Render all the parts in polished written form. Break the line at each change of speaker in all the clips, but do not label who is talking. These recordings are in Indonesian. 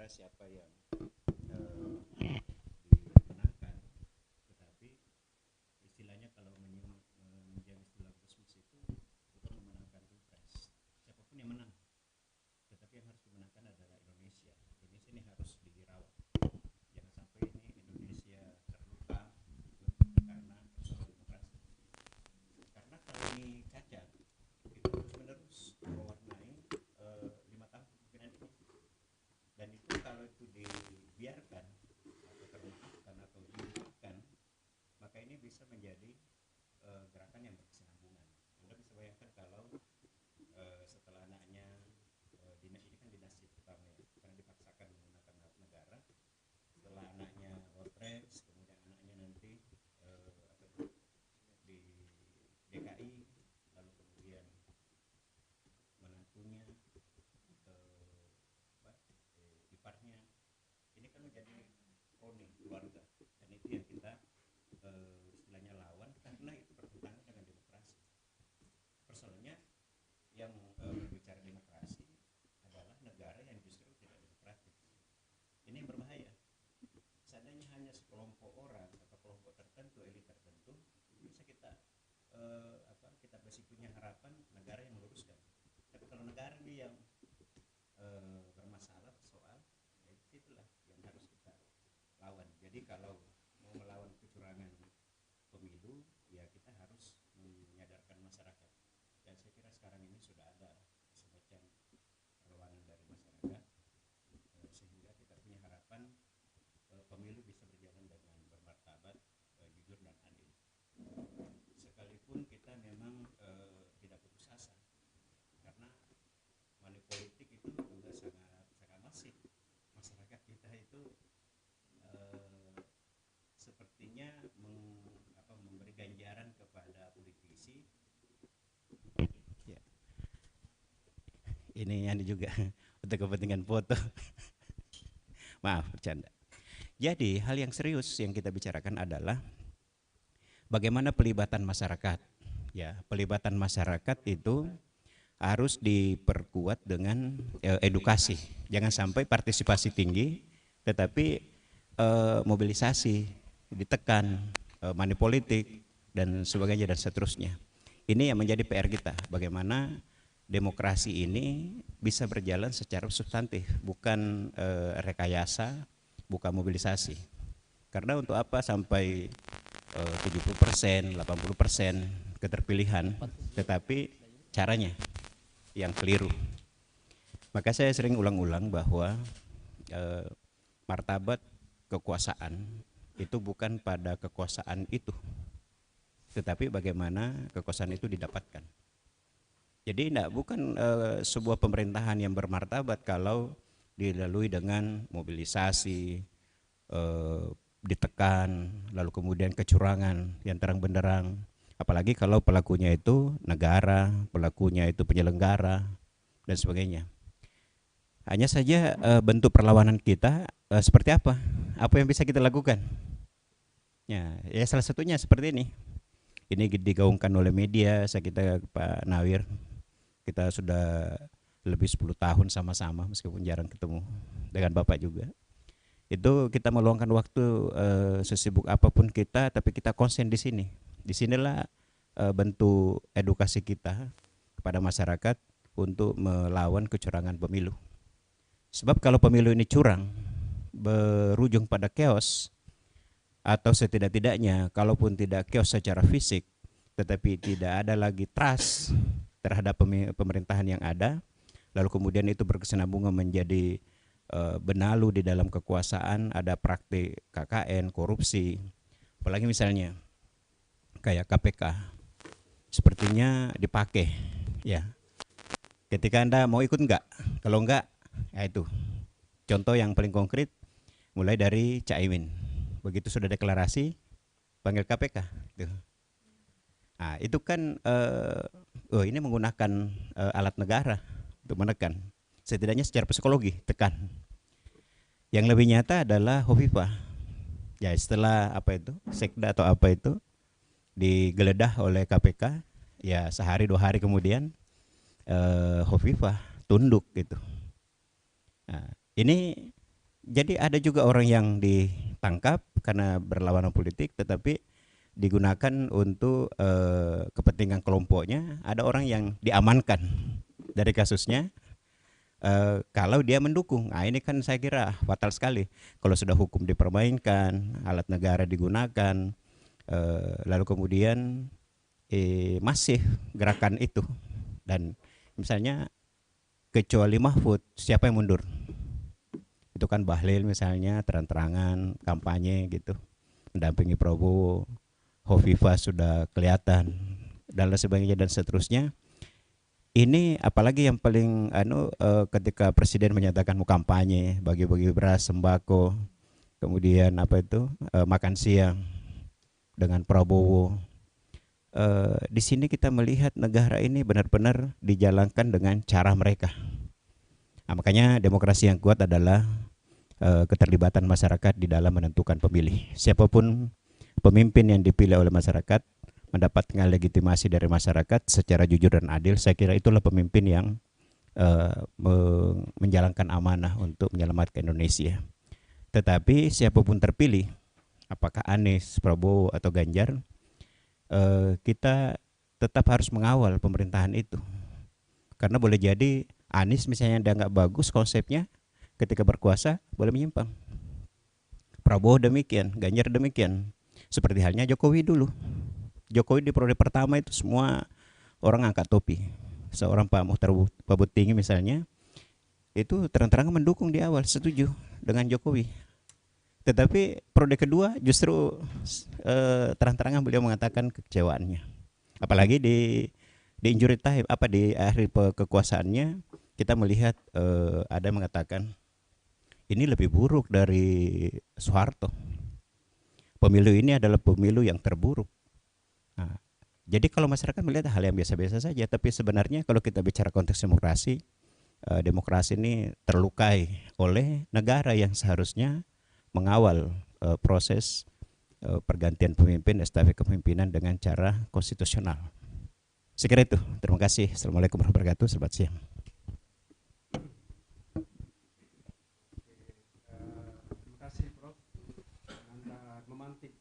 negara siapa yang dimenangkan, tetapi istilahnya kalau menjadi istilah Gusmus itu bukan memenangkan pilpres, siapapun yang menang, tetapi yang harus dimenangkan adalah Indonesia. Indonesia ini harus dirawat, jangan sampai ini Indonesia terluka karena persoalan demokrasi. Karena kalau ini cacat, itu terus menerus mewarnai 5 tahun kepemimpinan ini. Dan itu kalau itu dibiarkan atau terluputkan atau dilupakan, maka ini bisa menjadi gerakan yang berkesinambungan. Anda bisa bayangkan kalau setelah anaknya ini kan dinasti pertama ya, karena dipaksakan menggunakan hak negara. Setelah anaknya wapres, kemudian anaknya nanti di DKI, lalu kemudian menantunya, iparnya, ini kan menjadi kroni keluarga, dan itu yang kita istilahnya lawan karena itu bertentangan dengan demokrasi. Persoalannya yang berbicara demokrasi adalah negara yang justru tidak demokratis. Ini yang berbahaya. Seandainya hanya sekelompok orang atau kelompok tertentu, elit tertentu, bisa kita kita masih punya harapan negara yang meluruskan. Tapi kalau negara ini yang bermasalah, bersoal, ya itulah yang harus kita lawan. Jadi kalau mau melawan kecurangan pemilu, ya kita harus menyadarkan masyarakat. Dan saya kira sekarang ini sudah ada semacam perlawanan dari masyarakat, sehingga kita punya harapan pemilu bisa berjalan dengan bermartabat, jujur dan adil. Sekalipun kita memang tidak putus asa, karena money politik itu juga sangat masif. Masyarakat kita itu sepertinya memberi ganjaran kepada politisi. Ya. Ini juga untuk kepentingan foto. Maaf, bercanda. Jadi hal yang serius yang kita bicarakan adalah bagaimana pelibatan masyarakat. Ya, pelibatan masyarakat itu harus diperkuat dengan edukasi. Jangan sampai partisipasi tinggi, tetapi mobilisasi ditekan, money politik dan sebagainya dan seterusnya. Ini yang menjadi PR kita. Bagaimana demokrasi ini bisa berjalan secara substantif, bukan rekayasa, bukan mobilisasi. Karena untuk apa sampai 70%, 80% keterpilihan, tetapi caranya yang keliru. Maka saya sering ulang-ulang bahwa martabat kekuasaan itu bukan pada kekuasaan itu, tetapi bagaimana kekuasaan itu didapatkan. Jadi bukan sebuah pemerintahan yang bermartabat kalau dilalui dengan mobilisasi, ditekan, lalu kemudian kecurangan yang terang benderang. Apalagi kalau pelakunya itu negara, pelakunya itu penyelenggara dan sebagainya. Hanya saja bentuk perlawanan kita seperti apa? Apa yang bisa kita lakukan? Ya salah satunya seperti ini. Ini digaungkan oleh media. Saya kita Pak Nawir, kita sudah lebih 10 tahun sama-sama meskipun jarang ketemu dengan Bapak juga. Itu kita meluangkan waktu sesibuk apapun kita, tapi kita konsen di sini. Disinilah bentuk edukasi kita kepada masyarakat untuk melawan kecurangan pemilu. Sebab kalau pemilu ini curang, berujung pada chaos, atau setidak-tidaknya kalaupun tidak chaos secara fisik, tetapi tidak ada lagi trust terhadap pemerintahan yang ada, lalu kemudian itu berkesinambungan menjadi benalu di dalam kekuasaan, ada praktik KKN, korupsi, apalagi misalnya kayak KPK, sepertinya dipakai, ya. Ketika Anda mau ikut enggak, kalau enggak, ya itu. Contoh yang paling konkret, mulai dari Caimin, begitu sudah deklarasi, panggil KPK. Tuh. Nah, itu kan ini menggunakan alat negara untuk menekan, setidaknya secara psikologi tekan. Yang lebih nyata adalah Hovifah. Ya setelah sekda atau apa itu digeledah oleh KPK, ya sehari 2 hari kemudian Hovifah tunduk gitu. Nah, ini Jadi ada juga orang yang ditangkap karena berlawanan politik, tetapi digunakan untuk kepentingan kelompoknya. Ada orang yang diamankan dari kasusnya kalau dia mendukung. Nah, ini kan saya kira fatal sekali. Kalau sudah hukum dipermainkan, alat negara digunakan, lalu kemudian masih gerakan itu. Dan misalnya kecuali Mahfud, siapa yang mundur? Itu kan Bahlil misalnya terang-terangan kampanye gitu, mendampingi Prabowo. Hovifah sudah kelihatan dan lain sebagainya dan seterusnya. Ini apalagi yang paling ketika presiden menyatakan mau kampanye bagi-bagi beras, sembako, kemudian apa itu makan siang dengan Prabowo. Di sini kita melihat negara ini benar-benar dijalankan dengan cara mereka. Nah, makanya demokrasi yang kuat adalah keterlibatan masyarakat di dalam menentukan pemilih. Siapapun pemimpin yang dipilih oleh masyarakat mendapatkan legitimasi dari masyarakat secara jujur dan adil, saya kira itulah pemimpin yang menjalankan amanah untuk menyelamatkan Indonesia. Tetapi siapapun terpilih, apakah Anies, Prabowo atau Ganjar, kita tetap harus mengawal pemerintahan itu. Karena boleh jadi Anies misalnya dia nggak bagus konsepnya, ketika berkuasa boleh menyimpang. Prabowo demikian, Ganjar demikian. Seperti halnya Jokowi dulu. Jokowi di periode pertama itu semua orang angkat topi. Seorang Pak Muhtar Pabuttinggi misalnya, itu terang-terangan mendukung di awal, setuju dengan Jokowi. Tetapi periode kedua justru terang-terangan beliau mengatakan kekecewaannya. Apalagi di injury time, di akhir kekuasaannya, kita melihat ada yang mengatakan ini lebih buruk dari Soeharto. Pemilu ini adalah pemilu yang terburuk. Nah, jadi kalau masyarakat melihat hal yang biasa-biasa saja, tapi sebenarnya kalau kita bicara konteks demokrasi, demokrasi ini terlukai oleh negara yang seharusnya mengawal proses pergantian pemimpin, estafet kepemimpinan dengan cara konstitusional. Sekira itu. Terima kasih. Assalamualaikum warahmatullahi wabarakatuh. Selamat siang.
Terima kasih, Prof. Anda memantik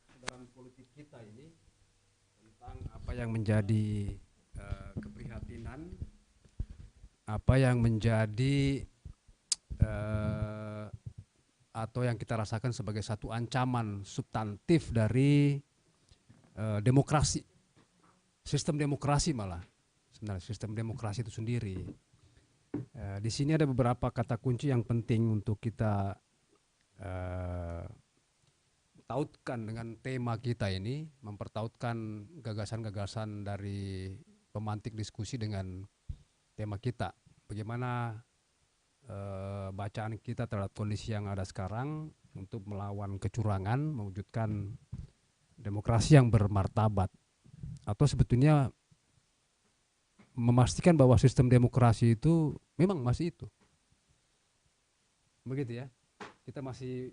kesadaran politik kita ini tentang apa yang menjadi keprihatinan, apa yang menjadi atau yang kita rasakan sebagai satu ancaman substantif dari demokrasi, sistem demokrasi malah sebenarnya sistem demokrasi itu sendiri. Di sini ada beberapa kata kunci yang penting untuk kita tautkan dengan tema kita ini, mempertautkan gagasan-gagasan dari pemantik diskusi dengan tema kita. Bagaimana bacaan kita terhadap kondisi yang ada sekarang untuk melawan kecurangan, mewujudkan demokrasi yang bermartabat, atau sebetulnya memastikan bahwa sistem demokrasi itu memang masih itu. Begitu ya. Kita masih,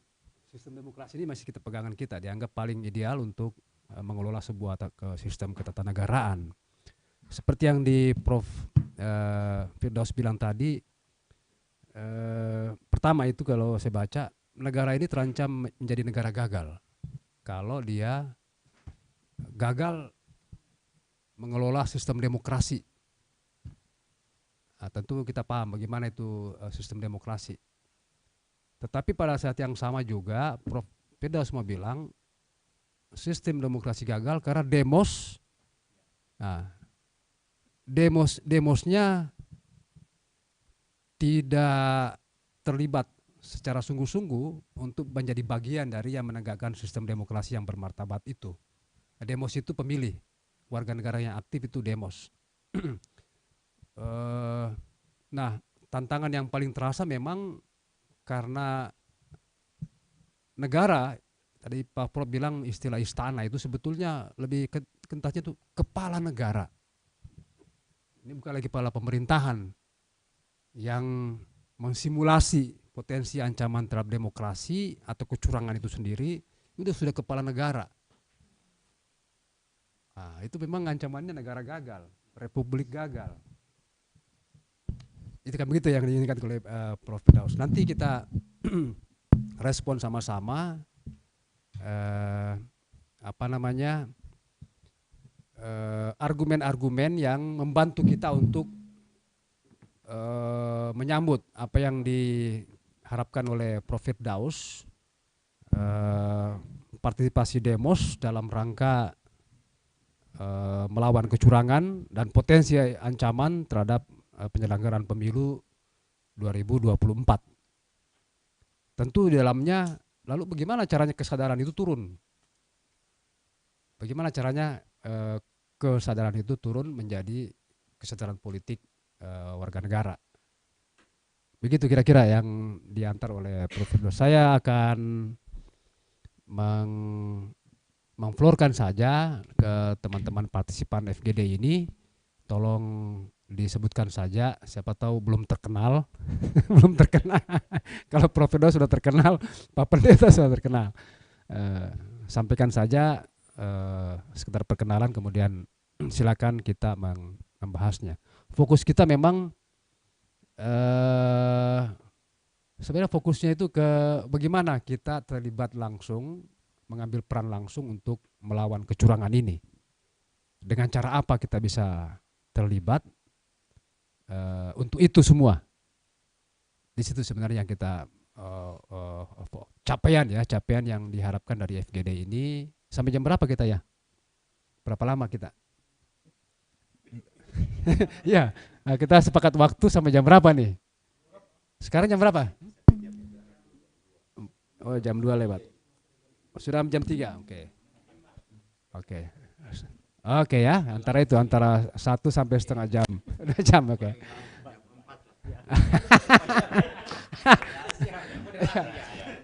sistem demokrasi ini masih kita pegangan kita, dianggap paling ideal untuk mengelola sebuah sistem ketatanegaraan. Seperti yang di Prof. Firdaus bilang tadi, pertama itu kalau saya baca, negara ini terancam menjadi negara gagal kalau dia gagal mengelola sistem demokrasi. Nah, tentu kita paham bagaimana itu sistem demokrasi. Tetapi pada saat yang sama juga Prof. Firdaus mau bilang sistem demokrasi gagal karena demos. Nah, demosnya tidak terlibat secara sungguh-sungguh untuk menjadi bagian dari yang menegakkan sistem demokrasi yang bermartabat itu. Demos itu pemilih, warga negara yang aktif itu demos. Nah, tantangan yang paling terasa memang karena negara, tadi Pak Prof bilang istilah istana itu sebetulnya lebih kentasnya itu kepala negara. Ini bukan lagi kepala pemerintahan yang mensimulasi potensi ancaman terhadap demokrasi atau kecurangan itu sendiri, itu sudah kepala negara. Nah, itu memang ancamannya negara gagal, republik gagal. Itu kan begitu yang diinginkan oleh Prof. Firdaus. Nanti kita respon sama-sama, argumen-argumen yang membantu kita untuk menyambut apa yang diharapkan oleh Prof. Firdaus, partisipasi demos dalam rangka melawan kecurangan dan potensi ancaman terhadap penyelenggaraan pemilu 2024. Tentu di dalamnya, lalu bagaimana caranya kesadaran itu turun? Bagaimana caranya kesadaran itu turun menjadi kesadaran politik warga negara? Begitu kira-kira yang diantar oleh Prof. Firdaus. Saya akan memflorkan saja ke teman-teman partisipan FGD ini, tolong disebutkan saja, siapa tahu belum terkenal. Belum terkenal. Kalau Prof. Firdaus sudah terkenal, Pak Pendeta sudah terkenal. Sampaikan saja sekedar perkenalan, kemudian silakan kita membahasnya. Fokus kita memang sebenarnya fokusnya itu ke bagaimana kita terlibat langsung, mengambil peran langsung untuk melawan kecurangan ini. Dengan cara apa kita bisa terlibat untuk itu semua. Di situ sebenarnya yang kita capaian yang diharapkan dari FGD ini. Sampai jam berapa kita ya? Berapa lama kita? Ya, kita sepakat waktu sampai jam berapa nih? Sekarang jam berapa? Oh, jam 2 lewat. Sudah jam 3, oke. Oke ya, antara 1 sampai setengah jam. 2 jam, oke.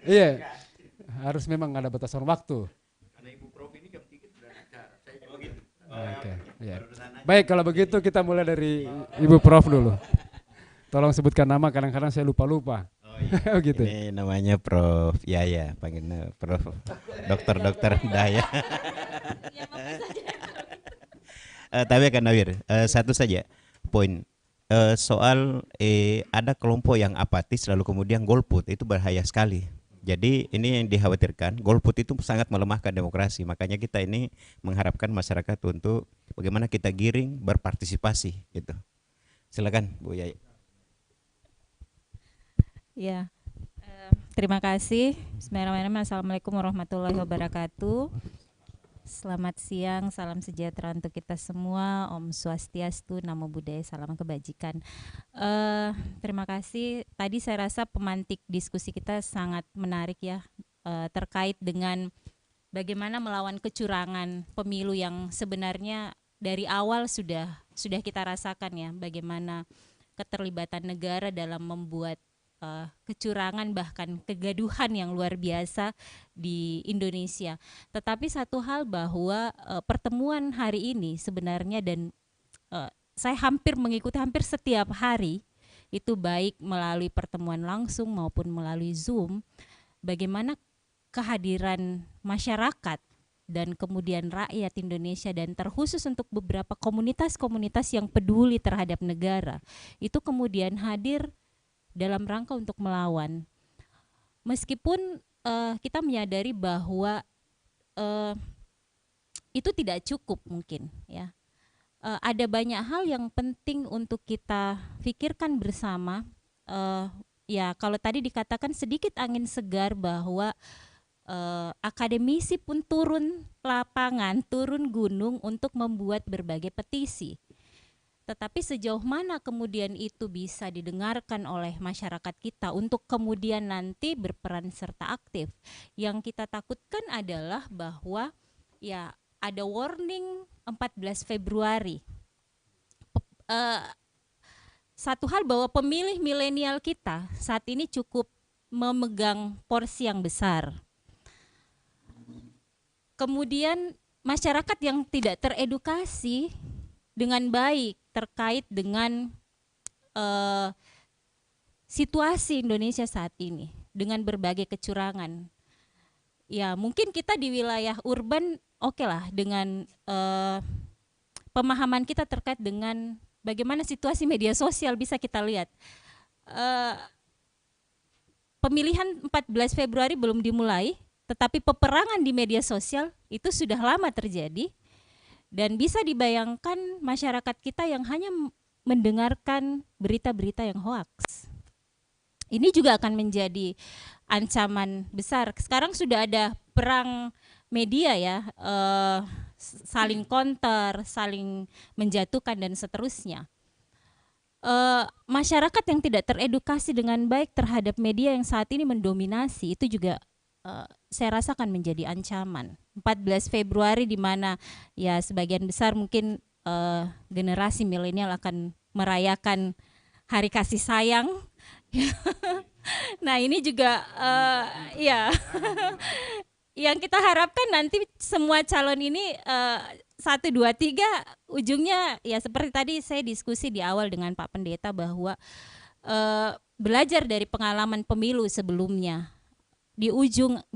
Iya, harus memang ada batasan waktu. Oke, ya. Baik, kalau begitu kita mulai dari Ibu Prof dulu. Tolong sebutkan nama, kadang-kadang saya lupa-lupa.
Oh, iya.
Gitu.
Ini namanya Prof. Yaya, panggilnya Prof. Dokter Daya. Tapi akan Nawir, satu saja poin soal ada kelompok yang apatis lalu kemudian golput, itu bahaya sekali. Jadi ini yang dikhawatirkan, golput itu sangat melemahkan demokrasi. Makanya kita ini mengharapkan masyarakat untuk bagaimana kita giring berpartisipasi gitu. Silakan Bu Yaya.
Ya, terima kasih. Bismillahirrahmanirrahim. Assalamualaikum warahmatullahi wabarakatuh. Selamat siang, salam sejahtera untuk kita semua. Om Swastiastu, Namo Buddhaya, salam kebajikan. Terima kasih. Tadi saya rasa pemantik diskusi kita sangat menarik ya, terkait dengan bagaimana melawan kecurangan pemilu yang sebenarnya dari awal sudah kita rasakan ya, bagaimana keterlibatan negara dalam membuat kecurangan bahkan kegaduhan yang luar biasa di Indonesia. Tetapi satu hal bahwa pertemuan hari ini sebenarnya, dan saya mengikuti hampir setiap hari, itu baik melalui pertemuan langsung maupun melalui Zoom, bagaimana kehadiran masyarakat dan kemudian rakyat Indonesia, dan terkhusus untuk beberapa komunitas-komunitas yang peduli terhadap negara, itu kemudian hadir dalam rangka untuk melawan. Meskipun kita menyadari bahwa itu tidak cukup mungkin ya. Ada banyak hal yang penting untuk kita pikirkan bersama. Ya kalau tadi dikatakan sedikit angin segar bahwa akademisi pun turun lapangan, turun gunung untuk membuat berbagai petisi. Tetapi sejauh mana kemudian itu bisa didengarkan oleh masyarakat kita untuk kemudian nanti berperan serta aktif. Yang kita takutkan adalah bahwa ya ada warning 14 Februari. Satu hal bahwa pemilih milenial kita saat ini cukup memegang porsi yang besar. Kemudian masyarakat yang tidak teredukasi dengan baik terkait dengan situasi Indonesia saat ini dengan berbagai kecurangan. Ya mungkin kita di wilayah urban oke lah dengan pemahaman kita terkait dengan bagaimana situasi media sosial bisa kita lihat. pemilihan 14 Februari belum dimulai, tetapi peperangan di media sosial itu sudah lama terjadi. Dan bisa dibayangkan masyarakat kita yang hanya mendengarkan berita-berita yang hoaks. Ini juga akan menjadi ancaman besar. Sekarang sudah ada perang media ya, saling counter, saling menjatuhkan dan seterusnya. Masyarakat yang tidak teredukasi dengan baik terhadap media yang saat ini mendominasi itu juga saya rasa akan menjadi ancaman. 14 Februari di mana ya sebagian besar mungkin generasi milenial akan merayakan Hari Kasih Sayang. Nah ini juga ya yang kita harapkan nanti semua calon ini 1, 2, 3 ujungnya ya seperti tadi saya diskusi di awal dengan Pak Pendeta bahwa belajar dari pengalaman pemilu sebelumnya, di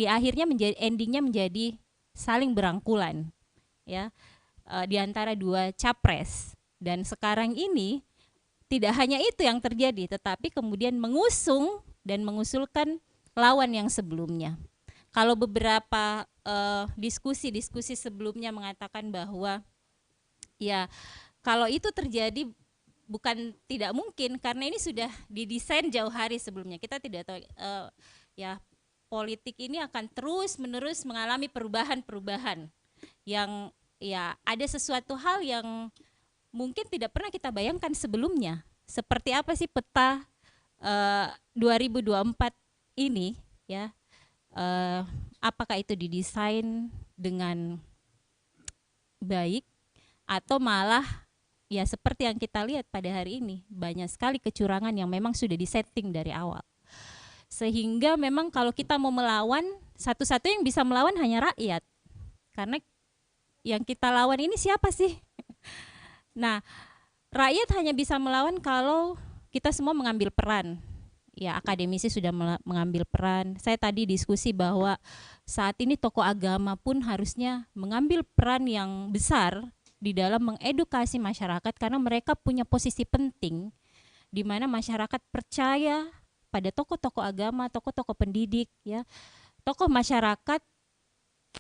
akhirnya endingnya menjadi saling berangkulan ya di antara dua capres. Dan sekarang ini tidak hanya itu yang terjadi, tetapi kemudian mengusung dan mengusulkan lawan yang sebelumnya. Kalau beberapa diskusi sebelumnya mengatakan bahwa ya kalau itu terjadi bukan tidak mungkin karena ini sudah didesain jauh hari sebelumnya. Kita tidak tahu ya politik ini akan terus-menerus mengalami perubahan-perubahan yang ya ada sesuatu hal yang mungkin tidak pernah kita bayangkan sebelumnya. Seperti apa sih peta 2024 ini ya? Apakah itu didesain dengan baik atau malah ya seperti yang kita lihat pada hari ini banyak sekali kecurangan yang memang sudah disetting dari awal. Sehingga memang kalau kita mau melawan, satu-satunya yang bisa melawan hanya rakyat. Karena yang kita lawan ini siapa sih? Nah, rakyat hanya bisa melawan kalau kita semua mengambil peran. Ya, akademisi sudah mengambil peran. Saya tadi diskusi bahwa saat ini tokoh agama pun harusnya mengambil peran yang besar di dalam mengedukasi masyarakat karena mereka punya posisi penting di mana masyarakat percaya pada tokoh-tokoh agama, tokoh-tokoh pendidik, ya, tokoh masyarakat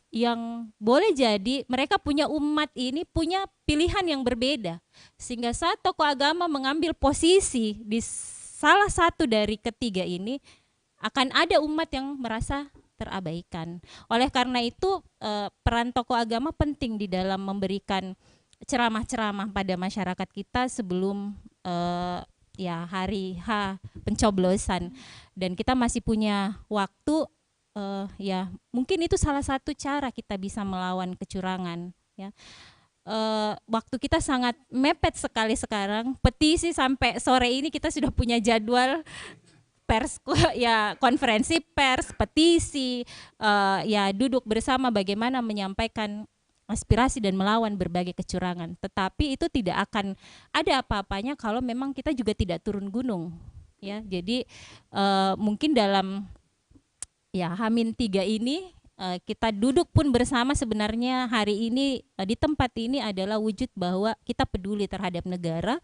yang boleh jadi mereka punya umat ini punya pilihan yang berbeda. Sehingga saat tokoh agama mengambil posisi di salah satu dari ketiga ini, akan ada umat yang merasa terabaikan. Oleh karena itu peran tokoh agama penting di dalam memberikan ceramah-ceramah pada masyarakat kita sebelum ya hari H pencoblosan. Dan kita masih punya waktu, ya mungkin itu salah satu cara kita bisa melawan kecurangan ya. Waktu kita sangat mepet sekali sekarang. Petisi sampai sore ini kita sudah punya jadwal pers ya, konferensi pers, petisi, ya duduk bersama bagaimana menyampaikan aspirasi dan melawan berbagai kecurangan. Tetapi itu tidak akan ada apa-apanya kalau memang kita juga tidak turun gunung ya. Jadi mungkin dalam ya H-3 ini kita duduk pun bersama sebenarnya hari ini di tempat ini adalah wujud bahwa kita peduli terhadap negara,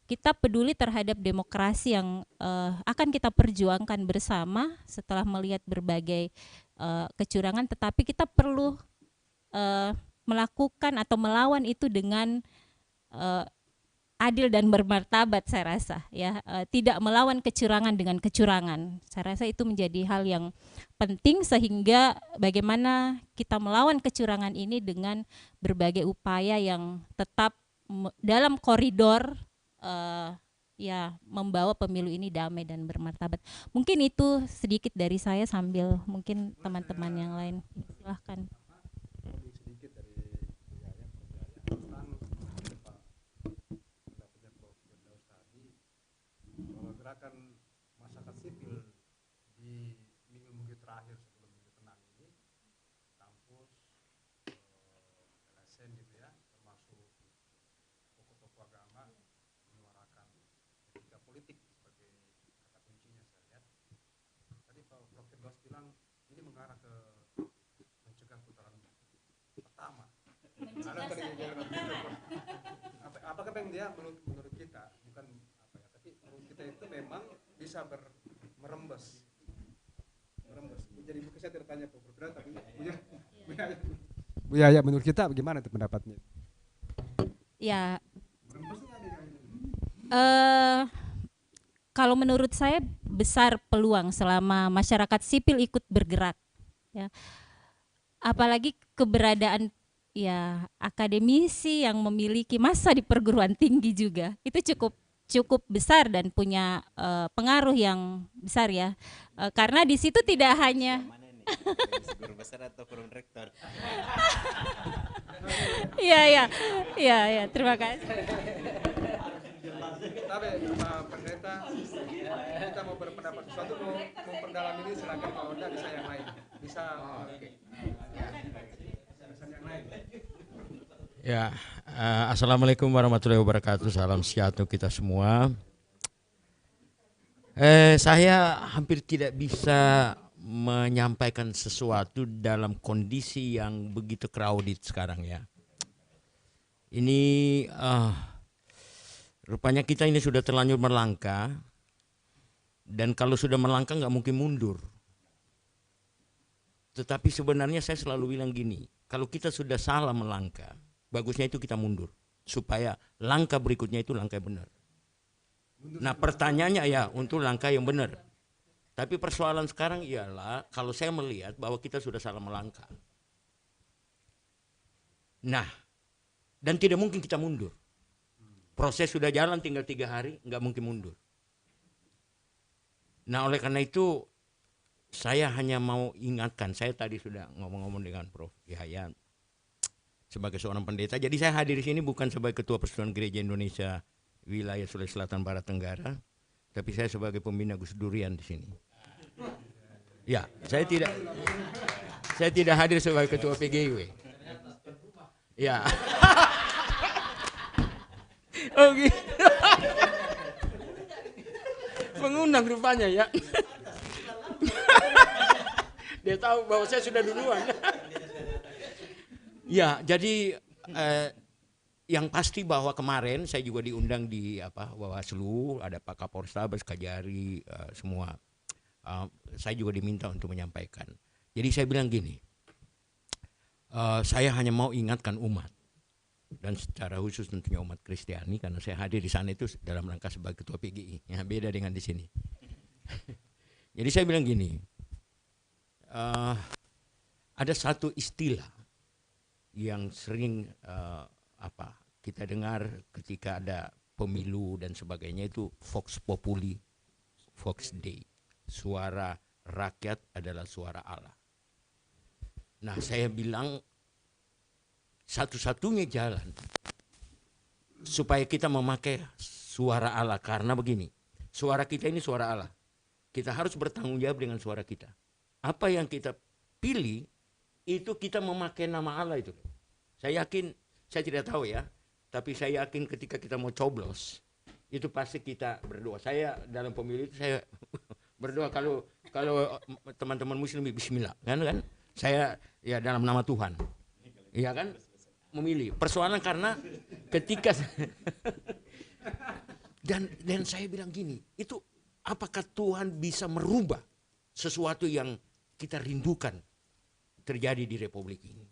kita peduli terhadap demokrasi yang akan kita perjuangkan bersama setelah melihat berbagai kecurangan, tetapi kita perlu melakukan atau melawan itu dengan adil dan bermartabat, saya rasa ya, tidak melawan kecurangan dengan kecurangan. Saya rasa itu menjadi hal yang penting sehingga bagaimana kita melawan kecurangan ini dengan berbagai upaya yang tetap dalam koridor ya membawa pemilu ini damai dan bermartabat. Mungkin itu sedikit dari saya sambil mungkin teman-teman yang lain silahkan.
Gerakan masyarakat sipil di minggu-minggu terakhir sebelum minggu tenang ini, kampus, LSM gitu ya, termasuk tokoh-tokoh agama menyuarakan etika politik sebagai kata kuncinya saya lihat. Tadi Pak Prof. Firdaus bilang ini mengarah ke mencegah putaran pertama. Apakah yang dia menurut kita, bukan apa ya, tapi menurut kita itu memang bisa merembes, bisa mengarah ke putaran kedua. Nah, itu yang kita lihat. Jadi kalau kita mau mengatasi itu, kita harus tidak tanya Prof. Tapi Bu Yaya, menurut kita bagaimana itu pendapatnya?
Ya, kalau menurut saya besar peluang selama masyarakat sipil ikut bergerak, ya. Apalagi keberadaan ya akademisi yang memiliki masa di perguruan tinggi juga, itu cukup besar dan punya pengaruh yang besar ya. Karena di situ tidak hanya
Guru besar atau forum rektor.
Iya, terima kasih.
Tapi pendeta, kita mau berpendapat sesuatu, mau memperdalam ini, silakan. Kalau tidak bisa yang lain. Bisa yang lain.
Ya, assalamualaikum warahmatullahi wabarakatuh. Salam sejahtera kita semua. Saya hampir tidak bisa menyampaikan sesuatu dalam kondisi yang begitu crowded sekarang ya. Ini rupanya kita ini sudah terlanjur melangkah, dan kalau sudah melangkah nggak mungkin mundur. Tetapi sebenarnya saya selalu bilang gini, kalau kita sudah salah melangkah, bagusnya itu kita mundur supaya langkah berikutnya itu langkah yang benar. Nah pertanyaannya ya untuk langkah yang benar. Tapi persoalan sekarang ialah kalau saya melihat bahwa kita sudah salah melangkah. Nah, dan tidak mungkin kita mundur. Proses sudah jalan tinggal 3 hari, nggak mungkin mundur. Nah oleh karena itu saya hanya mau ingatkan, saya tadi sudah ngomong-ngomong dengan Prof. Yahya sebagai seorang pendeta. Jadi saya hadir di sini bukan sebagai Ketua Persekutuan Gereja Indonesia Wilayah Sulawesi Selatan Barat Tenggara, tapi saya sebagai pembina Gus Durian di sini. Ya, saya tidak hadir sebagai Ketua PGW. Ya. Oh gitu. Pengundang rupanya ya. Dia tahu bahwa saya sudah duluan. Ya, jadi yang pasti bahwa kemarin saya juga diundang di Bawaslu, ada Pak Kapolrestabes, Kajari, semua. Saya juga diminta untuk menyampaikan. Jadi saya bilang gini, saya hanya mau ingatkan umat, dan secara khusus tentunya umat Kristiani, karena saya hadir di sana itu dalam rangka sebagai Ketua PGI, ya beda dengan di sini. Jadi saya bilang gini, ada satu istilah yang sering kita dengar ketika ada pemilu dan sebagainya, itu Vox Populi, Vox Dei. Suara rakyat adalah suara Allah. Nah saya bilang satu-satunya jalan supaya kita memakai suara Allah, karena begini, suara kita ini suara Allah. Kita harus bertanggung jawab dengan suara kita. Apa yang kita pilih itu kita memakai nama Allah itu. Saya yakin, saya tidak tahu ya, tapi saya yakin ketika kita mau coblos itu pasti kita berdoa. Saya dalam pemilu itu saya berdoa kalau teman-teman muslim bismillah kan saya ya dalam nama Tuhan, iya kan, memilih. Persoalan karena ketika dan saya bilang gini, itu apakah Tuhan bisa merubah sesuatu yang kita rindukan terjadi di Republik ini?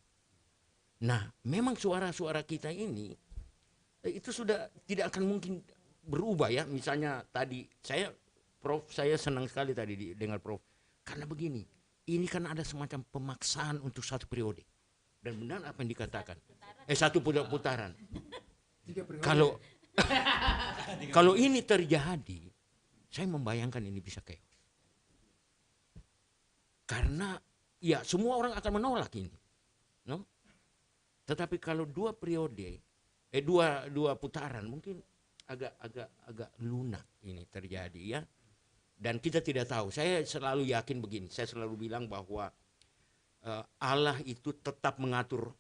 Nah memang suara-suara kita ini itu sudah tidak akan mungkin berubah ya. Misalnya tadi Prof, saya senang sekali tadi dengar Prof, karena begini, ini kan ada semacam pemaksaan untuk satu periode, dan benar apa yang dikatakan, satu putaran. Kalau ini terjadi, saya membayangkan ini bisa chaos, karena ya semua orang akan menolak ini, no? Tetapi kalau dua periode, dua putaran, mungkin agak lunak ini terjadi ya. Dan kita tidak tahu. Saya selalu yakin begini. Saya selalu bilang bahwa Allah itu tetap mengatur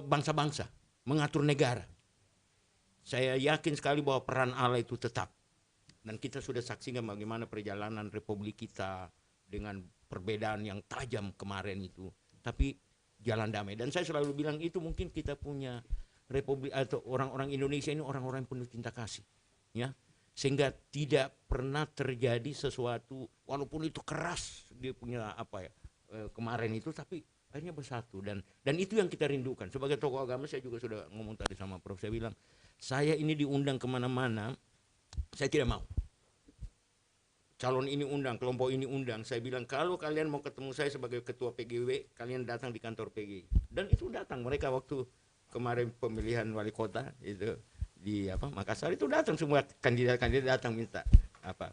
bangsa-bangsa, mengatur negara. Saya yakin sekali bahwa peran Allah itu tetap. Dan kita sudah saksikan bagaimana perjalanan Republik kita dengan perbedaan yang tajam kemarin itu. Tapi jalan damai. Dan saya selalu bilang itu mungkin kita punya Republik atau orang-orang Indonesia ini orang-orang yang penuh cinta kasih. Ya, sehingga tidak pernah terjadi sesuatu walaupun itu keras dia punya apa ya kemarin itu, tapi akhirnya bersatu, dan itu yang kita rindukan. Sebagai tokoh agama saya juga sudah ngomong tadi sama Prof, saya bilang saya ini diundang kemana-mana, saya tidak mau calon ini undang, kelompok ini undang. Saya bilang kalau kalian mau ketemu saya sebagai ketua PGW, kalian datang di kantor PGI. Dan itu datang mereka waktu kemarin pemilihan wali kota itu di Makassar, itu datang semua kandidat datang minta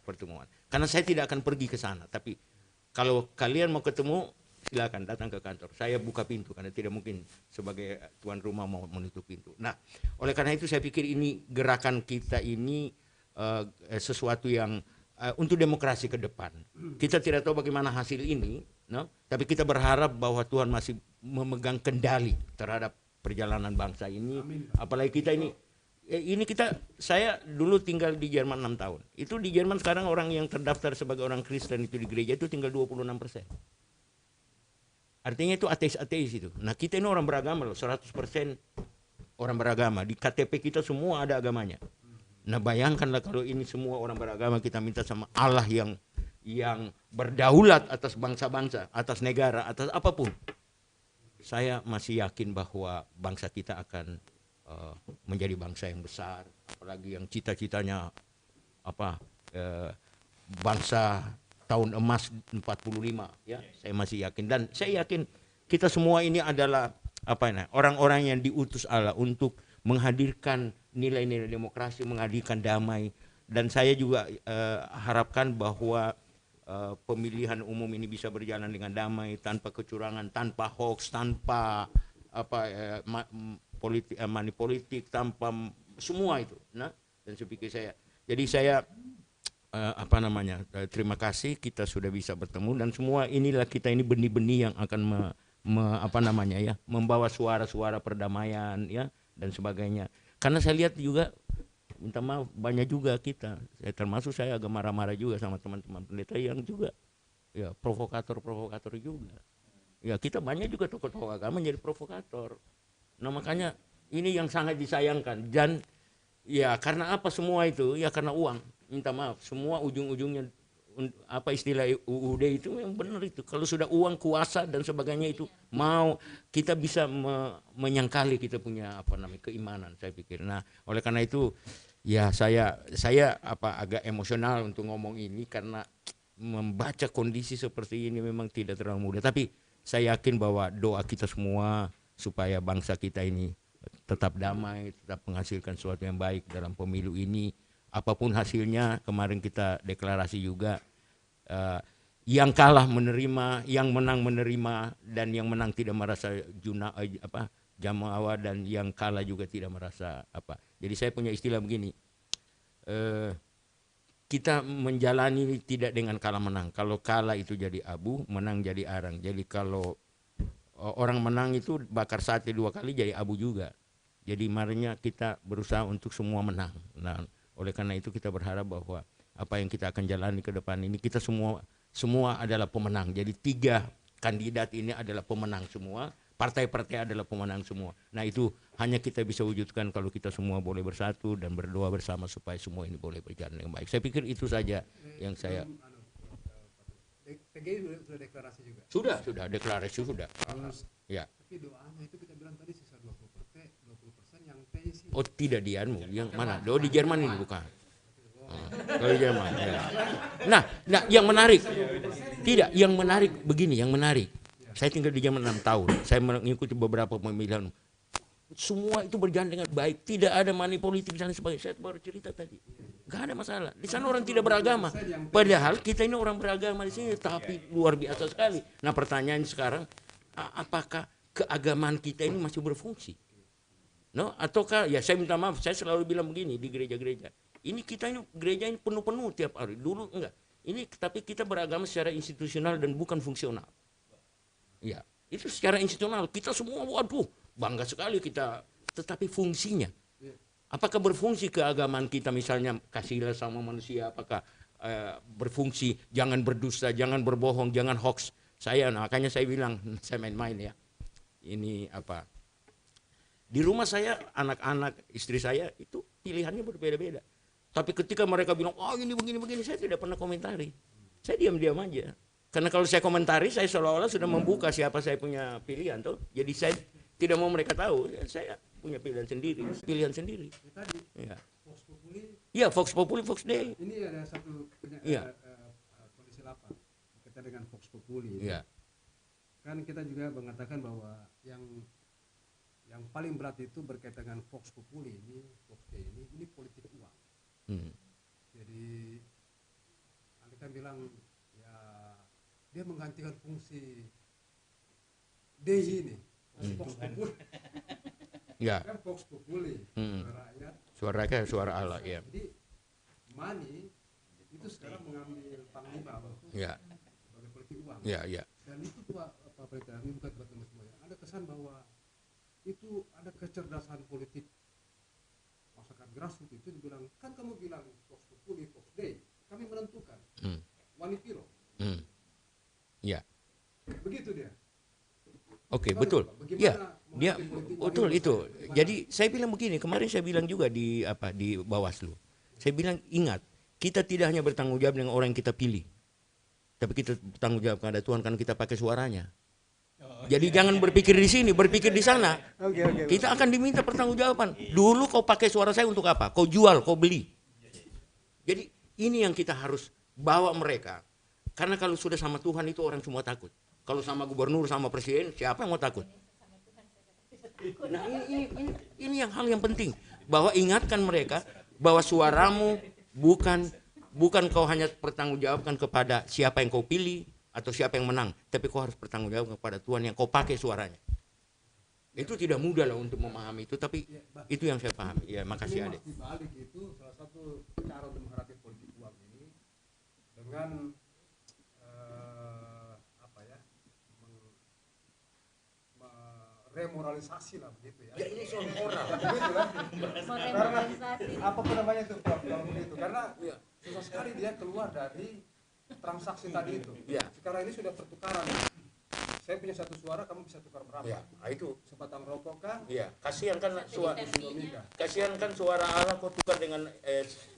pertemuan. Karena saya tidak akan pergi ke sana, tapi kalau kalian mau ketemu silakan datang ke kantor. Saya buka pintu karena tidak mungkin sebagai tuan rumah mau menutup pintu. Nah, oleh karena itu saya pikir ini gerakan kita ini sesuatu yang untuk demokrasi ke depan. Kita tidak tahu bagaimana hasil ini, tapi kita berharap bahwa Tuhan masih memegang kendali terhadap perjalanan bangsa ini. Apalagi kita ini saya dulu tinggal di Jerman 6 tahun. Itu di Jerman sekarang orang yang terdaftar sebagai orang Kristen itu di gereja itu tinggal 26%. Artinya itu ateis-ateis itu. Nah, kita ini orang beragama loh, 100% orang beragama. Di KTP kita semua ada agamanya. Nah, bayangkanlah kalau ini semua orang beragama, kita minta sama Allah yang berdaulat atas bangsa-bangsa, atas negara, atas apapun. Saya masih yakin bahwa bangsa kita akan menjadi bangsa yang besar, apalagi yang cita-citanya bangsa tahun emas 45 ya. Saya masih yakin, dan saya yakin kita semua ini adalah orang-orang yang diutus Allah untuk menghadirkan nilai-nilai demokrasi, menghadirkan damai. Dan saya juga harapkan bahwa pemilihan umum ini bisa berjalan dengan damai, tanpa kecurangan, tanpa hoax, tanpa money politik, tanpa semua itu. Nah, dan saya pikir saya terima kasih kita sudah bisa bertemu, dan semua inilah kita ini benih-benih yang akan membawa suara-suara perdamaian ya dan sebagainya. Karena saya lihat juga, minta maaf, banyak juga kita, termasuk saya agak marah-marah juga sama teman-teman pendeta yang juga ya provokator juga. Ya, kita banyak juga tokoh-tokoh agama jadi provokator. Nah, makanya ini yang sangat disayangkan. Dan ya karena apa semua itu? Ya karena uang. Minta maaf, semua ujung-ujungnya istilah UUD itu yang benar itu. Kalau sudah uang, kuasa dan sebagainya itu mau kita bisa menyangkali kita punya keimanan, saya pikir. Nah, oleh karena itu ya saya agak emosional untuk ngomong ini, karena membaca kondisi seperti ini memang tidak terlalu mudah. Tapi saya yakin bahwa doa kita semua supaya bangsa kita ini tetap damai, tetap menghasilkan sesuatu yang baik dalam pemilu ini. Apapun hasilnya, kemarin kita deklarasi juga, yang kalah menerima, yang menang menerima, dan yang menang tidak merasa jamawa, dan yang kalah juga tidak merasa apa. Jadi saya punya istilah begini, kita menjalani tidak dengan kalah menang. Kalau kalah itu jadi abu, menang jadi arang. Jadi kalau orang menang itu bakar sate 2 kali jadi abu juga. Jadi marinya kita berusaha untuk semua menang. Nah, oleh karena itu kita berharap bahwa apa yang kita akan jalani ke depan ini, kita semua adalah pemenang. Jadi 3 kandidat ini adalah pemenang semua, partai-partai adalah pemenang semua. Nah, itu hanya kita bisa wujudkan kalau kita semua boleh bersatu dan berdoa bersama supaya semua ini boleh berjalan dengan baik. Saya pikir itu saja yang saya.
PGI sudah deklarasi juga.
Sudah deklarasi sudah. Ya.
Tapi doanya itu kita bilang tadi sisa 20% yang teisi.
Oh, tidak di Anmu, yang mana? Di Jerman ini bukan. Kalau di Jerman. Ya. Nah, yang menarik. Tidak, yang menarik begini, yang menarik. Saya tinggal di Jerman 6 tahun. Saya mengikuti beberapa pemilihan. Semua itu berjalan dengan baik. Tidak ada money politik dan sebagainya. Saya baru cerita tadi. Gak ada masalah. Di sana orang tidak beragama. Padahal kita ini orang beragama di sini, tapi luar biasa sekali. Nah, pertanyaan sekarang, apakah keagamaan kita ini masih berfungsi? No, ataukah ya saya minta maaf, saya selalu bilang begini di gereja-gereja. Ini kita ini gereja ini penuh-penuh tiap hari. Dulu enggak. Ini tapi kita beragama secara institusional dan bukan fungsional. Ya, itu secara institusional kita semua waduh, bangga sekali kita, tetapi fungsinya apakah berfungsi keagamaan kita, misalnya kasihlah sama manusia, apakah berfungsi jangan berdusta, jangan berbohong, jangan hoax. Makanya saya bilang, saya main-main ya. Ini apa? Di rumah saya, anak-anak, istri saya itu pilihannya berbeda-beda. Tapi ketika mereka bilang, oh ini begini-begini, saya tidak pernah komentari. Saya diam-diam aja. Karena kalau saya komentari, saya seolah-olah sudah membuka siapa saya punya pilihan. Tuh. Jadi saya tidak mau mereka tahu, saya punya pilihan sendiri. Ya. Iya, Vox Populi, Vox Dei.
Ini ada satu kondisi lapang kita dengan Vox Populi.
Iya.
Kan kita juga mengatakan bahwa yang paling berat itu berkaitan dengan Vox Populi ini, Vox Dei ini politik uang. Jadi Anda kan bilang ya dia menggantikan fungsi Dei ini, Vox Populi.
Ya.
Kan Vox Populi, rakyat.
Suara rakyat, suara Allah, ya.
Jadi money itu sekarang mengambil panglima sebagai politik uang.
Ya, ya.
Dan itu Pak Pendeta, ini bukan buat teman semua ya. Ada kesan bahwa itu ada kecerdasan politik masyarakat grassroots itu dibilang, kan kamu bilang Vox Populi, Vox Dei, kami menentukan. Wanipilo.
Ya.
Begitu dia.
Oke, betul. Ya, dia betul itu. Jadi saya bilang begini, kemarin saya bilang juga di Bawaslu. Saya bilang ingat, kita tidak hanya bertanggung jawab dengan orang yang kita pilih, tapi kita bertanggung jawab kepada Tuhan karena kita pakai suaranya. Jadi jangan berpikir di sini, berpikir di sana. Kita akan diminta pertanggungjawaban. Dulu kau pakai suara saya untuk apa? Kau jual, kau beli. Jadi ini yang kita harus bawa mereka. Karena kalau sudah sama Tuhan itu orang semua takut. Kalau sama gubernur, sama presiden, siapa yang mau takut? Nah ini yang hal yang penting. Bahwa ingatkan mereka bahwa suaramu bukan kau hanya pertanggungjawabkan kepada siapa yang kau pilih atau siapa yang menang, tapi kau harus bertanggungjawab kepada Tuhan yang kau pakai suaranya. Itu tidak mudah lah untuk memahami itu, tapi itu yang saya pahami. Ya, makasih Ade.
Di balik itu salah satu cara untuk menghadapi politik uang ini dengan remoralisasi lah begitu ya.
Ya ini soal moral.
Begitu kan? Karena apapun namanya itu kalau begitu, karena susah sekali dia keluar dari transaksi tadi itu.
Ya.
Sekarang ini sudah pertukaran. Saya punya satu suara, kamu bisa tukar berapa?
Ya, itu.
Sebatang rokok kah?
Iya, kasihan kan suara Allah kau tukar dengan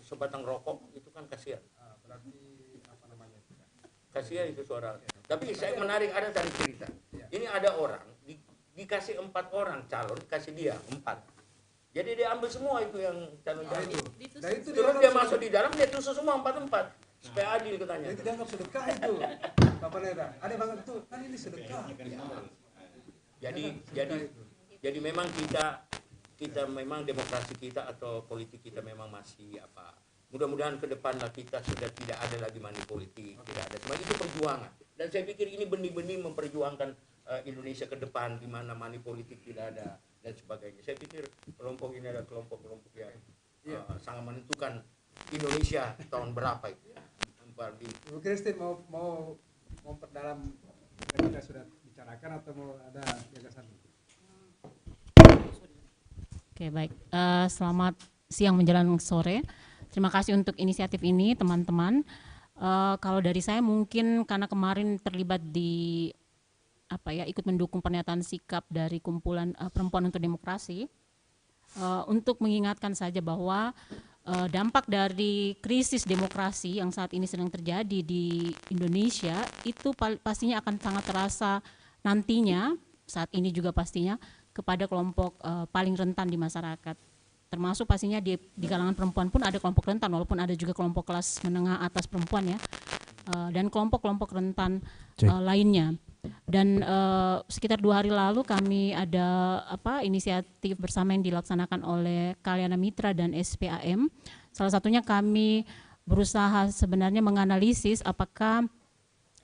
sebatang rokok, itu kan kasihan.
Berarti apa namanya itu?
Kasihan itu suara. Tapi saya menarik ada tadi cerita. Ini ada orang dikasih 4 orang calon, kasih dia 4. Jadi dia ambil semua itu yang calon-calon itu. Terus dia masuk di dalam, dia tusuk semua 4 supaya adil katanya.
Itu dianggap sedekah itu. Bapak Leda, ada banget tuh, kan ini sedekah.
Jadi memang kita memang demokrasi kita atau politik kita memang masih mudah-mudahan ke depan lah kita sudah tidak ada lagi money politik, tidak ada. Cuma itu perjuangan. Dan saya pikir ini benih-benih memperjuangkan Indonesia ke depan di mana money politik tidak ada dan sebagainya. Saya pikir kelompok ini adalah kelompok-kelompok yang sangat menentukan Indonesia tahun berapa itu.
Bu Christine mau memperdalam yang kita sudah bicarakan atau mau ada gagasan?
Oke, baik. Selamat siang menjelang sore. Terima kasih untuk inisiatif ini, teman-teman. Kalau dari saya mungkin karena kemarin terlibat di ikut mendukung pernyataan sikap dari kumpulan perempuan untuk demokrasi, untuk mengingatkan saja bahwa dampak dari krisis demokrasi yang saat ini sedang terjadi di Indonesia itu pastinya akan sangat terasa nantinya, saat ini juga pastinya kepada kelompok paling rentan di masyarakat. Termasuk pastinya di kalangan perempuan pun ada kelompok rentan, walaupun ada juga kelompok kelas menengah atas perempuan ya, dan kelompok-kelompok rentan lainnya. Dan sekitar 2 hari lalu kami ada inisiatif bersama yang dilaksanakan oleh Kalyana Mitra dan SPAM. Salah satunya kami berusaha sebenarnya menganalisis apakah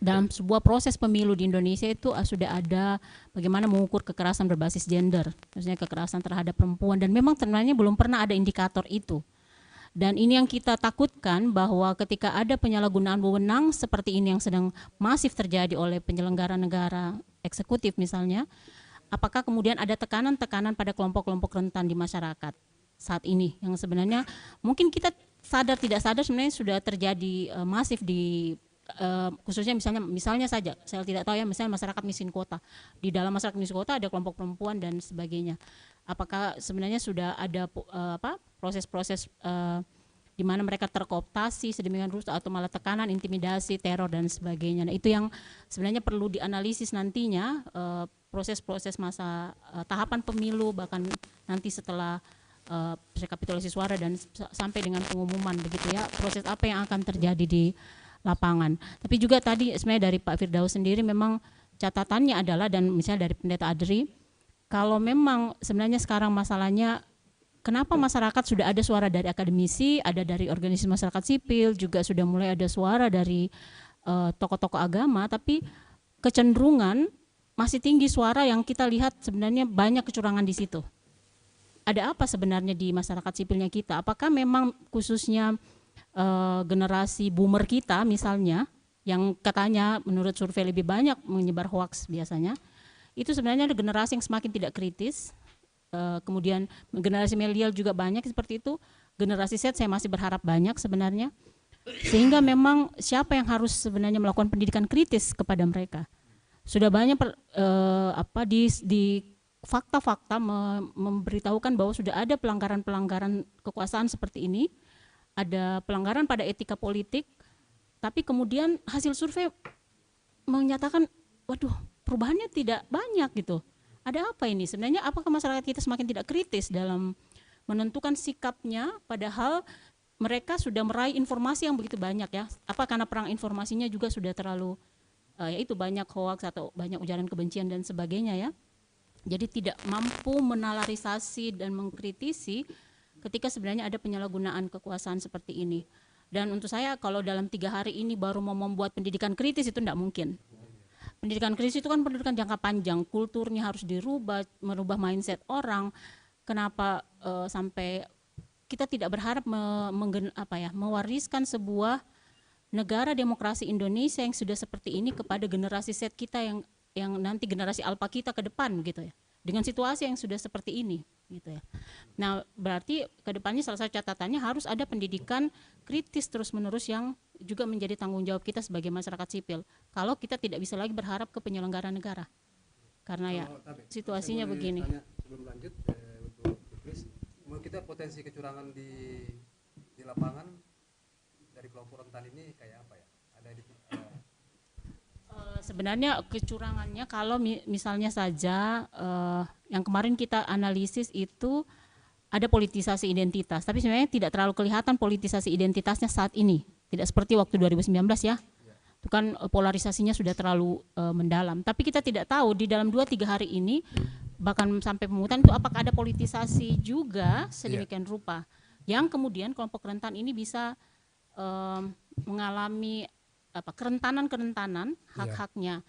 dalam sebuah proses pemilu di Indonesia itu sudah ada bagaimana mengukur kekerasan berbasis gender, maksudnya kekerasan terhadap perempuan, dan memang sebenarnya belum pernah ada indikator itu. Dan ini yang kita takutkan, bahwa ketika ada penyalahgunaan wewenang seperti ini yang sedang masif terjadi oleh penyelenggara negara eksekutif misalnya, apakah kemudian ada tekanan-tekanan pada kelompok-kelompok rentan di masyarakat saat ini yang sebenarnya mungkin kita sadar tidak sadar sebenarnya sudah terjadi masif di khususnya misalnya saja, saya tidak tahu ya, misalnya masyarakat miskin kota. Di dalam masyarakat miskin kota ada kelompok perempuan dan sebagainya. Apakah sebenarnya sudah ada proses-proses di di mana mereka terkooptasi sedemikian rupa atau malah tekanan, intimidasi, teror dan sebagainya. Nah, itu yang sebenarnya perlu dianalisis nantinya, proses-proses masa tahapan pemilu, bahkan nanti setelah rekapitulasi suara dan sampai dengan pengumuman begitu ya, proses apa yang akan terjadi di lapangan. Tapi juga tadi sebenarnya dari Pak Firdaus sendiri memang catatannya adalah, dan misalnya dari Pendeta Adri, kalau memang sebenarnya sekarang masalahnya kenapa masyarakat sudah ada suara dari akademisi, ada dari organisasi masyarakat sipil, juga sudah mulai ada suara dari tokoh-tokoh agama, tapi kecenderungan masih tinggi suara yang kita lihat sebenarnya banyak kecurangan di situ. Ada apa sebenarnya di masyarakat sipilnya kita? Apakah memang khususnya generasi boomer kita misalnya, yang katanya menurut survei lebih banyak menyebar hoaks biasanya, itu sebenarnya ada generasi yang semakin tidak kritis, kemudian generasi milenial juga banyak seperti itu, generasi Z saya masih berharap banyak sebenarnya, sehingga memang siapa yang harus sebenarnya melakukan pendidikan kritis kepada mereka. Sudah banyak di fakta-fakta memberitahukan bahwa sudah ada pelanggaran-pelanggaran kekuasaan seperti ini, ada pelanggaran pada etika politik, tapi kemudian hasil survei menyatakan, waduh, perubahannya tidak banyak gitu. Ada apa ini? Sebenarnya apakah masyarakat kita semakin tidak kritis dalam menentukan sikapnya, padahal mereka sudah meraih informasi yang begitu banyak ya. Apa karena perang informasinya juga sudah terlalu, yaitu banyak hoaks atau banyak ujaran kebencian dan sebagainya ya. Jadi tidak mampu menalarisasi dan mengkritisi ketika sebenarnya ada penyalahgunaan kekuasaan seperti ini. Dan untuk saya kalau dalam 3 hari ini baru mau membuat pendidikan kritis itu tidak mungkin. Pendidikan kritis itu kan pendidikan jangka panjang, kulturnya harus dirubah, merubah mindset orang. Kenapa sampai kita tidak berharap mewariskan sebuah negara demokrasi Indonesia yang sudah seperti ini kepada generasi Z kita yang nanti generasi alpha kita ke depan gitu ya, dengan situasi yang sudah seperti ini gitu ya. Nah berarti kedepannya salah satu catatannya harus ada pendidikan kritis terus menerus yang juga menjadi tanggung jawab kita sebagai masyarakat sipil, kalau kita tidak bisa lagi berharap ke penyelenggara negara karena ya situasinya begini.
Sebelum lanjut untuk Chris, menurut kita potensi kecurangan di lapangan dari kelompok rentan ini kayak apa ya? Ada di
sebenarnya kecurangannya kalau misalnya saja yang kemarin kita analisis itu ada politisasi identitas, tapi sebenarnya tidak terlalu kelihatan politisasi identitasnya saat ini, tidak seperti waktu 2019 ya. Itu kan polarisasinya sudah terlalu mendalam, tapi kita tidak tahu di dalam 2-3 hari ini bahkan sampai pemungutan itu apakah ada politisasi juga sedemikian rupa yang kemudian kelompok rentan ini bisa mengalami kerentanan hak-haknya.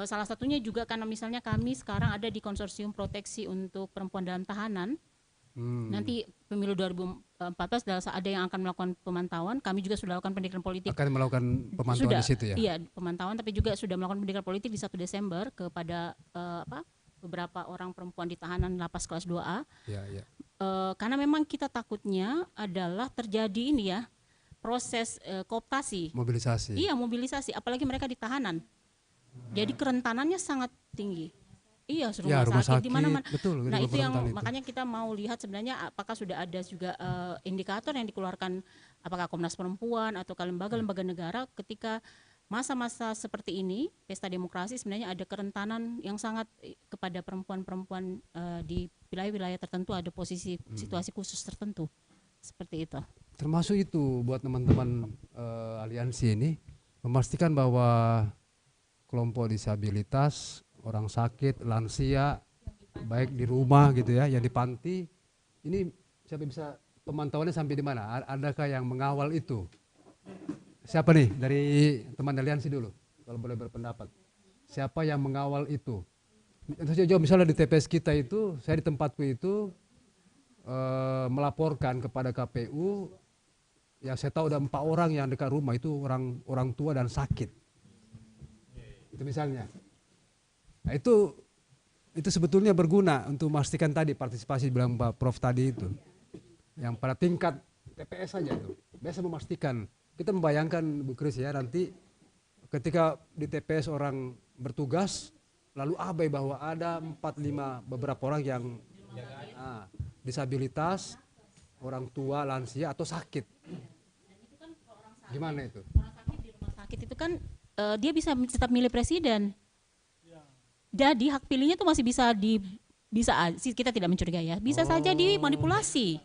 Salah satunya juga karena misalnya kami sekarang ada di konsorsium proteksi untuk perempuan dalam tahanan. Nanti pemilu 2014 ada yang akan melakukan pemantauan. Kami juga sudah lakukan pendidikan politik.
Akan melakukan pemantauan
sudah,
di situ ya?
Iya, pemantauan, tapi juga sudah melakukan pendidikan politik di 1 Desember kepada beberapa orang perempuan di tahanan lapas kelas 2A.
Ya.
Karena memang kita takutnya adalah terjadi ini ya, proses kooptasi.
Mobilisasi.
Iya, mobilisasi, apalagi mereka di tahanan. Jadi kerentanannya sangat tinggi. Iya, rumah sakit di mana-mana.
Betul,
nah, itu yang makanya kita mau lihat sebenarnya apakah sudah ada juga indikator yang dikeluarkan apakah Komnas Perempuan atau lembaga-lembaga negara ketika masa-masa seperti ini, pesta demokrasi sebenarnya ada kerentanan yang sangat kepada perempuan-perempuan di wilayah-wilayah tertentu, ada posisi situasi khusus tertentu. Seperti itu.
Termasuk itu buat teman-teman aliansi ini memastikan bahwa kelompok disabilitas, orang sakit, lansia, baik di rumah gitu ya, yang di panti, ini siapa bisa pemantauannya sampai di mana? Adakah yang mengawal itu? Siapa nih dari teman aliansi dulu, kalau boleh berpendapat? Siapa yang mengawal itu? Misalnya di TPS kita itu, saya di tempatku itu melaporkan kepada KPU, ya saya tahu ada 4 orang yang dekat rumah itu orang tua dan sakit. Itu misalnya. Nah, itu sebetulnya berguna untuk memastikan tadi partisipasi bilang Pak Prof tadi itu. Yang pada tingkat TPS saja itu. Biasa memastikan, kita membayangkan Bu Kris ya, nanti ketika di TPS orang bertugas lalu abai bahwa ada 4-5 beberapa orang yang disabilitas, orang tua, lansia atau sakit. Gimana itu?
Orang sakit di rumah sakit itu kan dia bisa tetap milih presiden. Jadi hak pilihnya tuh masih kita tidak mencurigai ya, bisa saja dimanipulasi.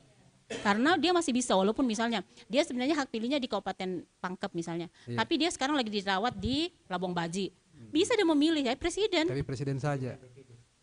Karena dia masih bisa, walaupun misalnya dia sebenarnya hak pilihnya di Kabupaten Pangkep misalnya, tapi dia sekarang lagi dirawat di Labuang Baji, bisa dia memilih ya presiden.
Tapi presiden saja.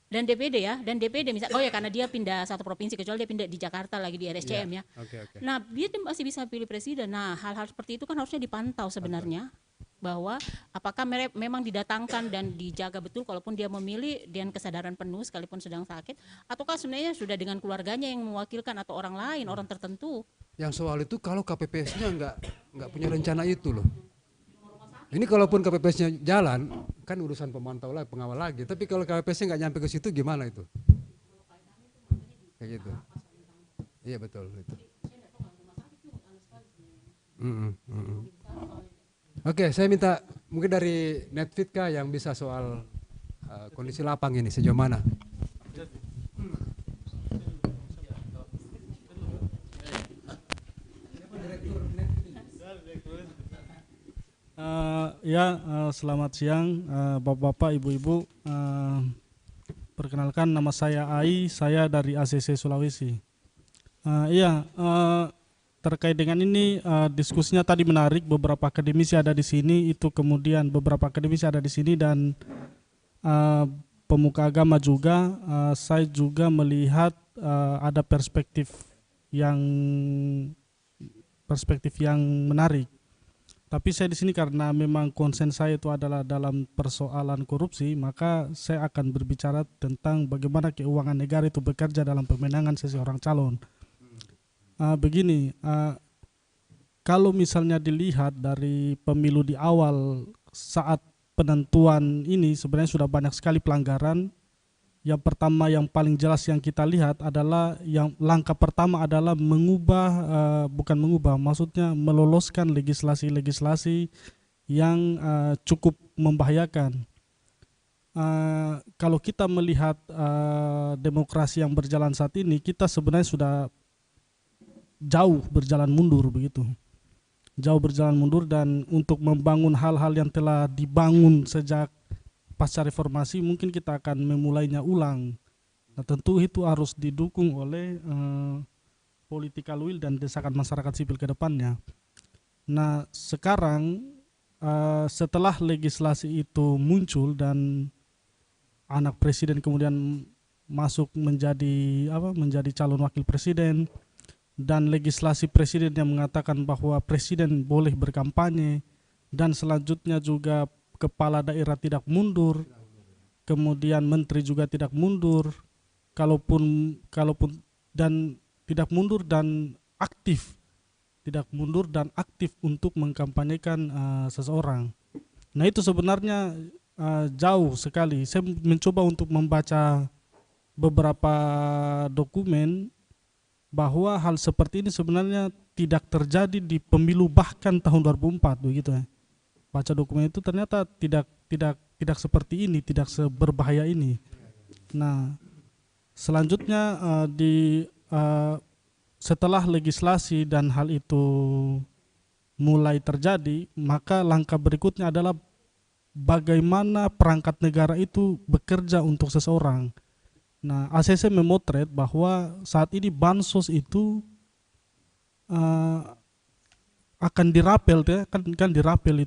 Dan DPD ya, dan DPD misalnya, oh ya karena dia pindah satu provinsi, kecuali dia pindah di Jakarta lagi di RSCM ya.
Oke.
Nah dia masih bisa pilih presiden. Nah hal-hal seperti itu kan harusnya dipantau sebenarnya, bahwa apakah memang didatangkan dan dijaga betul kalaupun dia memilih dengan kesadaran penuh sekalipun sedang sakit, ataukah sebenarnya sudah dengan keluarganya yang mewakilkan atau orang lain, orang tertentu.
Yang soal itu kalau KPPS-nya nggak punya rencana itu loh. Ini kalaupun KPPS-nya jalan, kan urusan pemantau lagi, pengawal lagi. Tapi kalau KPPS-nya nggak nyampe ke situ, gimana itu? Kayak gitu. Iya betul itu. Oke, saya minta mungkin dari Netfit kah yang bisa soal kondisi lapang ini sejauh mana?
Selamat siang Bapak-bapak, Ibu-ibu. Perkenalkan, nama saya Ai, saya dari ACC Sulawesi. Terkait dengan ini diskusinya tadi menarik, beberapa akademisi ada di sini, dan pemuka agama juga. Saya juga melihat ada perspektif yang menarik. Tapi saya di sini karena memang konsen saya itu adalah dalam persoalan korupsi, maka saya akan berbicara tentang bagaimana keuangan negara itu bekerja dalam pemenangan seseorang calon. Kalau misalnya dilihat dari pemilu di awal saat penentuan ini sebenarnya sudah banyak sekali pelanggaran. Yang pertama yang paling jelas yang kita lihat adalah langkah pertama adalah maksudnya meloloskan legislasi-legislasi yang cukup membahayakan. Kalau kita melihat demokrasi yang berjalan saat ini, kita sebenarnya sudah jauh berjalan mundur begitu. Jauh berjalan mundur, dan untuk membangun hal-hal yang telah dibangun sejak pasca reformasi mungkin kita akan memulainya ulang. Nah, tentu itu harus didukung oleh political will dan desakan masyarakat sipil ke depannya. Nah, sekarang setelah legislasi itu muncul dan anak presiden kemudian masuk menjadi calon wakil presiden, dan legislasi presiden yang mengatakan bahwa presiden boleh berkampanye, dan selanjutnya juga kepala daerah tidak mundur, kemudian menteri juga tidak mundur, kalaupun dan tidak mundur dan aktif untuk mengkampanyekan seseorang. Nah, itu sebenarnya jauh sekali. Saya mencoba untuk membaca beberapa dokumen bahwa hal seperti ini sebenarnya tidak terjadi di pemilu bahkan tahun 2004 begitu ya. Baca dokumen itu ternyata tidak seperti ini, tidak seberbahaya ini. Nah, selanjutnya setelah legislasi dan hal itu mulai terjadi, maka langkah berikutnya adalah bagaimana perangkat negara itu bekerja untuk seseorang. Nah, ACC memotret bahwa saat ini bansos itu akan dirapel ya, kan dirapel.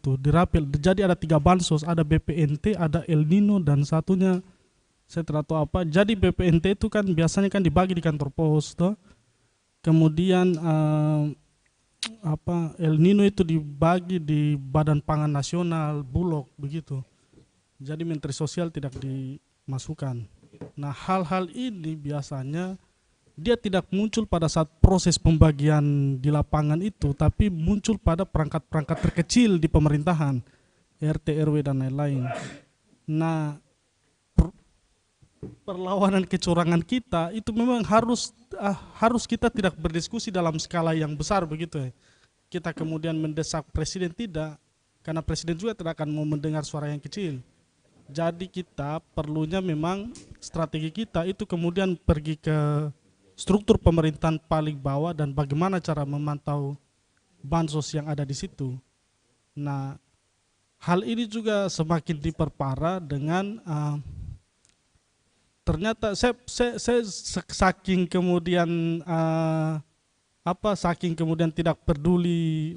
Jadi ada 3 bansos, ada BPNT, ada El Nino, dan satunya saya tidak tahu apa. Jadi BPNT itu kan biasanya kan dibagi di kantor pos toh. Kemudian El Nino itu dibagi di Badan Pangan Nasional, Bulog begitu. Jadi Menteri Sosial tidak dimasukkan. Nah, hal-hal ini biasanya dia tidak muncul pada saat proses pembagian di lapangan itu, tapi muncul pada perangkat-perangkat terkecil di pemerintahan, RT, RW, dan lain-lain. Nah, perlawanan kecurangan kita itu memang harus kita tidak berdiskusi dalam skala yang besar begitu ya. Kita kemudian mendesak presiden, tidak, karena presiden juga tidak akan mau mendengar suara yang kecil. Jadi kita perlunya memang strategi kita itu kemudian pergi ke struktur pemerintahan paling bawah dan bagaimana cara memantau bansos yang ada di situ. Nah, hal ini juga semakin diperparah dengan ternyata saya saking kemudian saking kemudian tidak peduli,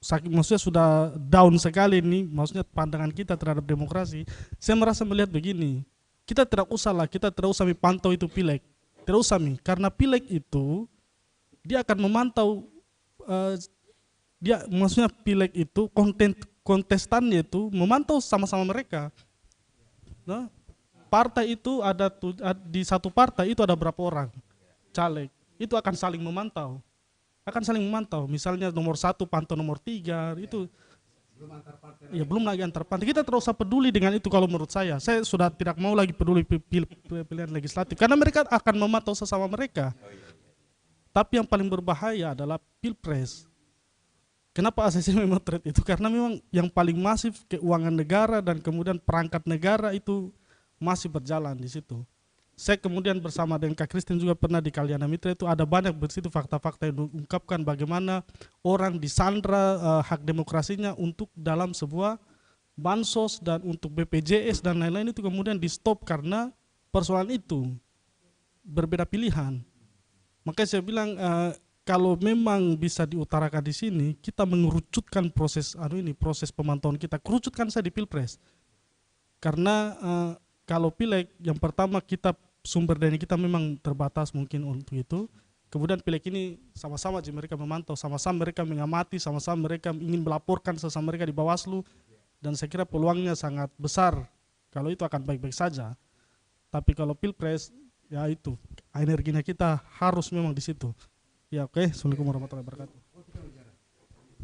saking maksudnya sudah down sekali nih, maksudnya pandangan kita terhadap demokrasi. Saya merasa melihat begini, kita tidak usah pantau itu pileg, tidak usah karena pileg itu dia akan memantau, dia maksudnya pileg itu kontestannya itu memantau sama-sama mereka. Nah, partai itu di satu partai itu ada berapa orang caleg, itu akan saling memantau, misalnya nomor 1 pantau nomor 3 itu. Ya belum lagi antar partai. Kita terus peduli dengan itu. Kalau menurut saya sudah tidak mau lagi peduli pilihan legislatif karena mereka akan memantau sesama mereka. Tapi yang paling berbahaya adalah pilpres. Kenapa ACC memotret itu? Karena memang yang paling masif keuangan negara dan kemudian perangkat negara itu masih berjalan di situ. Saya kemudian bersama dengan Kak Christine juga pernah di Kalyana Mitra, itu ada banyak bersitu fakta-fakta yang diungkapkan bagaimana orang disandra hak demokrasinya untuk dalam sebuah bansos dan untuk BPJS dan lain-lain, itu kemudian di stop karena persoalan itu berbeda pilihan. Makanya saya bilang kalau memang bisa diutarakan di sini, kita mengerucutkan proses proses pemantauan kita, kerucutkan saya di pilpres. Karena kalau pileg, yang pertama kita sumber daya kita memang terbatas mungkin untuk itu. Kemudian pileg ini sama-sama mereka memantau, sama-sama mereka mengamati, sama-sama mereka ingin melaporkan sesama mereka di Bawaslu. Dan saya kira peluangnya sangat besar kalau itu akan baik-baik saja. Tapi kalau pilpres, ya itu energinya kita harus memang di situ. Ya oke, Assalamualaikum warahmatullahi wabarakatuh.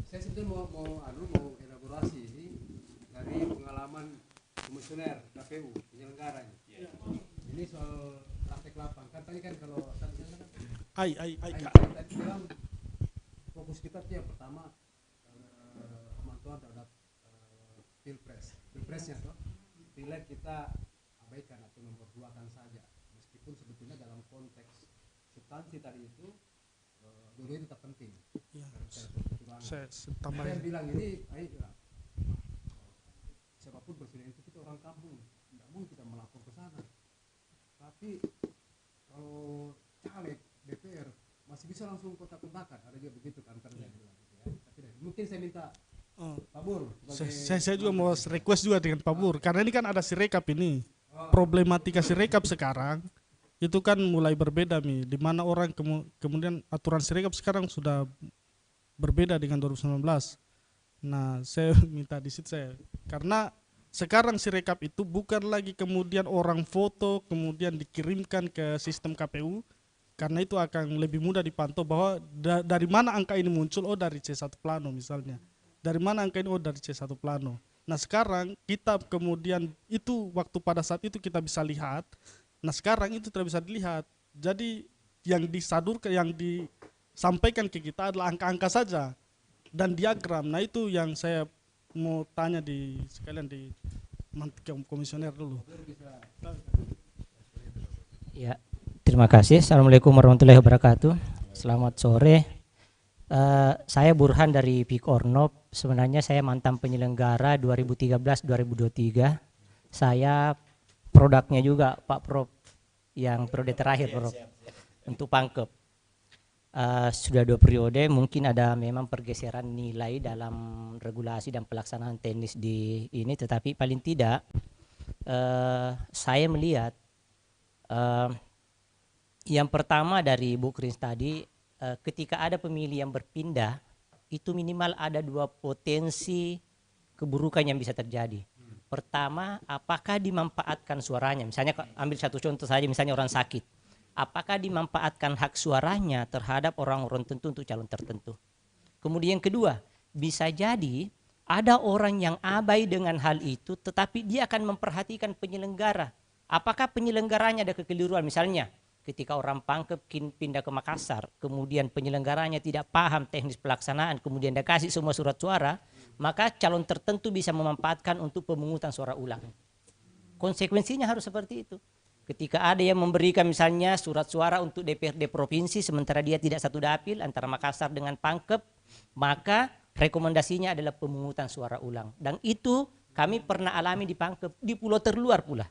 Saya sebetulnya mau elaborasi ini dari pengalaman komisioner KPU penyelenggaranya. Ini soal praktek lapang. Katanya kan kalau tadi tadi bilang fokus kita itu yang pertama pemantauan terhadap pilpresnya toh. Pileg kita abaikan atau nomor 2kan saja. Meskipun sebetulnya dalam konteks substansi tadi itu dulu itu tetap penting. Ya, saya bilang ini siapapun presiden itu kita orang kampung, tidak mungkin kita melapor ke sana. Tapi kalau caleg DPR masih bisa langsung kontak-kontakan, ada juga begitu kantornya. Tapi mungkin saya minta Pak Bur.
Saya juga mau request juga dengan Pak Bur, karena ini kan ada Sirekap ini. Problematika Sirekap sekarang itu kan mulai berbeda di mana orang kemudian aturan Sirekap sekarang sudah berbeda dengan 2019. Nah, saya minta di situ karena sekarang Sirekap itu bukan lagi kemudian orang foto kemudian dikirimkan ke sistem KPU, karena itu akan lebih mudah dipantau bahwa dari mana angka ini muncul, dari C1 Plano misalnya. Dari mana angka ini, dari C1 Plano. Nah sekarang kita kemudian itu waktu pada saat itu kita bisa lihat, nah sekarang itu tidak bisa dilihat. Jadi yang disadurkan, yang disampaikan ke kita adalah angka-angka saja dan diagram. Nah itu yang saya mau tanya sekalian di komisioner dulu.
Ya, terima kasih. Assalamualaikum warahmatullahi wabarakatuh. Selamat sore. Saya Burhan dari Pikornop. Sebenarnya saya mantan penyelenggara 2013-2023. Saya produknya juga Pak Prof yang periode terakhir Prof untuk Pangkep. Sudah 2 periode, mungkin ada memang pergeseran nilai dalam regulasi dan pelaksanaan teknis di ini, tetapi paling tidak saya melihat yang pertama dari Bu Kris tadi, ketika ada pemilih yang berpindah, itu minimal ada 2 potensi keburukan yang bisa terjadi. Pertama, apakah dimanfaatkan suaranya? Misalnya ambil satu contoh saja, misalnya orang sakit. Apakah dimanfaatkan hak suaranya terhadap orang-orang tertentu untuk calon tertentu? Kemudian yang kedua, bisa jadi ada orang yang abai dengan hal itu, tetapi dia akan memperhatikan penyelenggara. Apakah penyelenggaranya ada kekeliruan? Misalnya, ketika orang Pangkep pindah ke Makassar, kemudian penyelenggaranya tidak paham teknis pelaksanaan, kemudian dia kasih semua surat suara, maka calon tertentu bisa memanfaatkan untuk pemungutan suara ulang. Konsekuensinya harus seperti itu. Ketika ada yang memberikan misalnya surat suara untuk DPRD provinsi, sementara dia tidak satu dapil antara Makassar dengan Pangkep, maka rekomendasinya adalah pemungutan suara ulang. Dan itu kami pernah alami di Pangkep, di pulau terluar pula.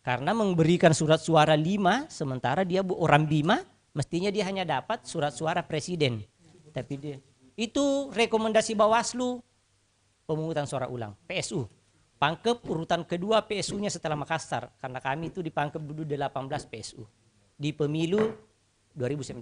Karena memberikan surat suara 5, sementara dia orang Bima, mestinya dia hanya dapat surat suara presiden. Tapi dia, itu rekomendasi Bawaslu, pemungutan suara ulang, PSU. Pangkep urutan kedua PSU-nya setelah Makassar, karena kami itu di Pangkep dulu 18 PSU. Di pemilu 2019.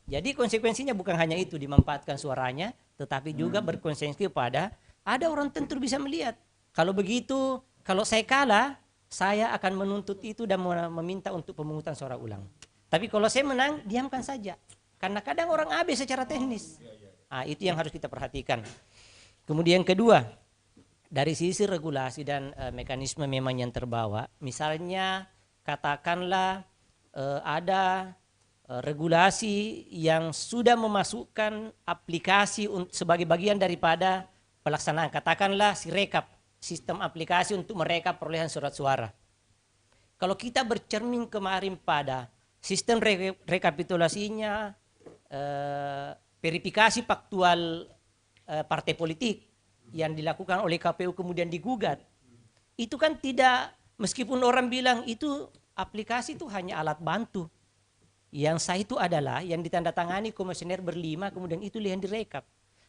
Jadi konsekuensinya bukan hanya itu dimanfaatkan suaranya, tetapi juga berkonsekuensi pada ada orang tentu bisa melihat. Kalau begitu, kalau saya kalah, saya akan menuntut itu dan meminta untuk pemungutan suara ulang. Tapi kalau saya menang, diamkan saja. Karena kadang orang abe secara teknis. Nah, itu yang harus kita perhatikan. Kemudian kedua, dari sisi regulasi dan mekanisme memang yang terbawa. Misalnya katakanlah ada regulasi yang sudah memasukkan aplikasi sebagai bagian daripada pelaksanaan, katakanlah Sirekap, sistem aplikasi untuk merekap perolehan surat suara. Kalau kita bercermin kemarin pada sistem rekapitulasinya, verifikasi faktual partai politik yang dilakukan oleh KPU kemudian digugat, itu kan tidak, meskipun orang bilang itu aplikasi itu hanya alat bantu. Yang sah itu adalah yang ditandatangani komisioner berlima, kemudian itu yang direkap.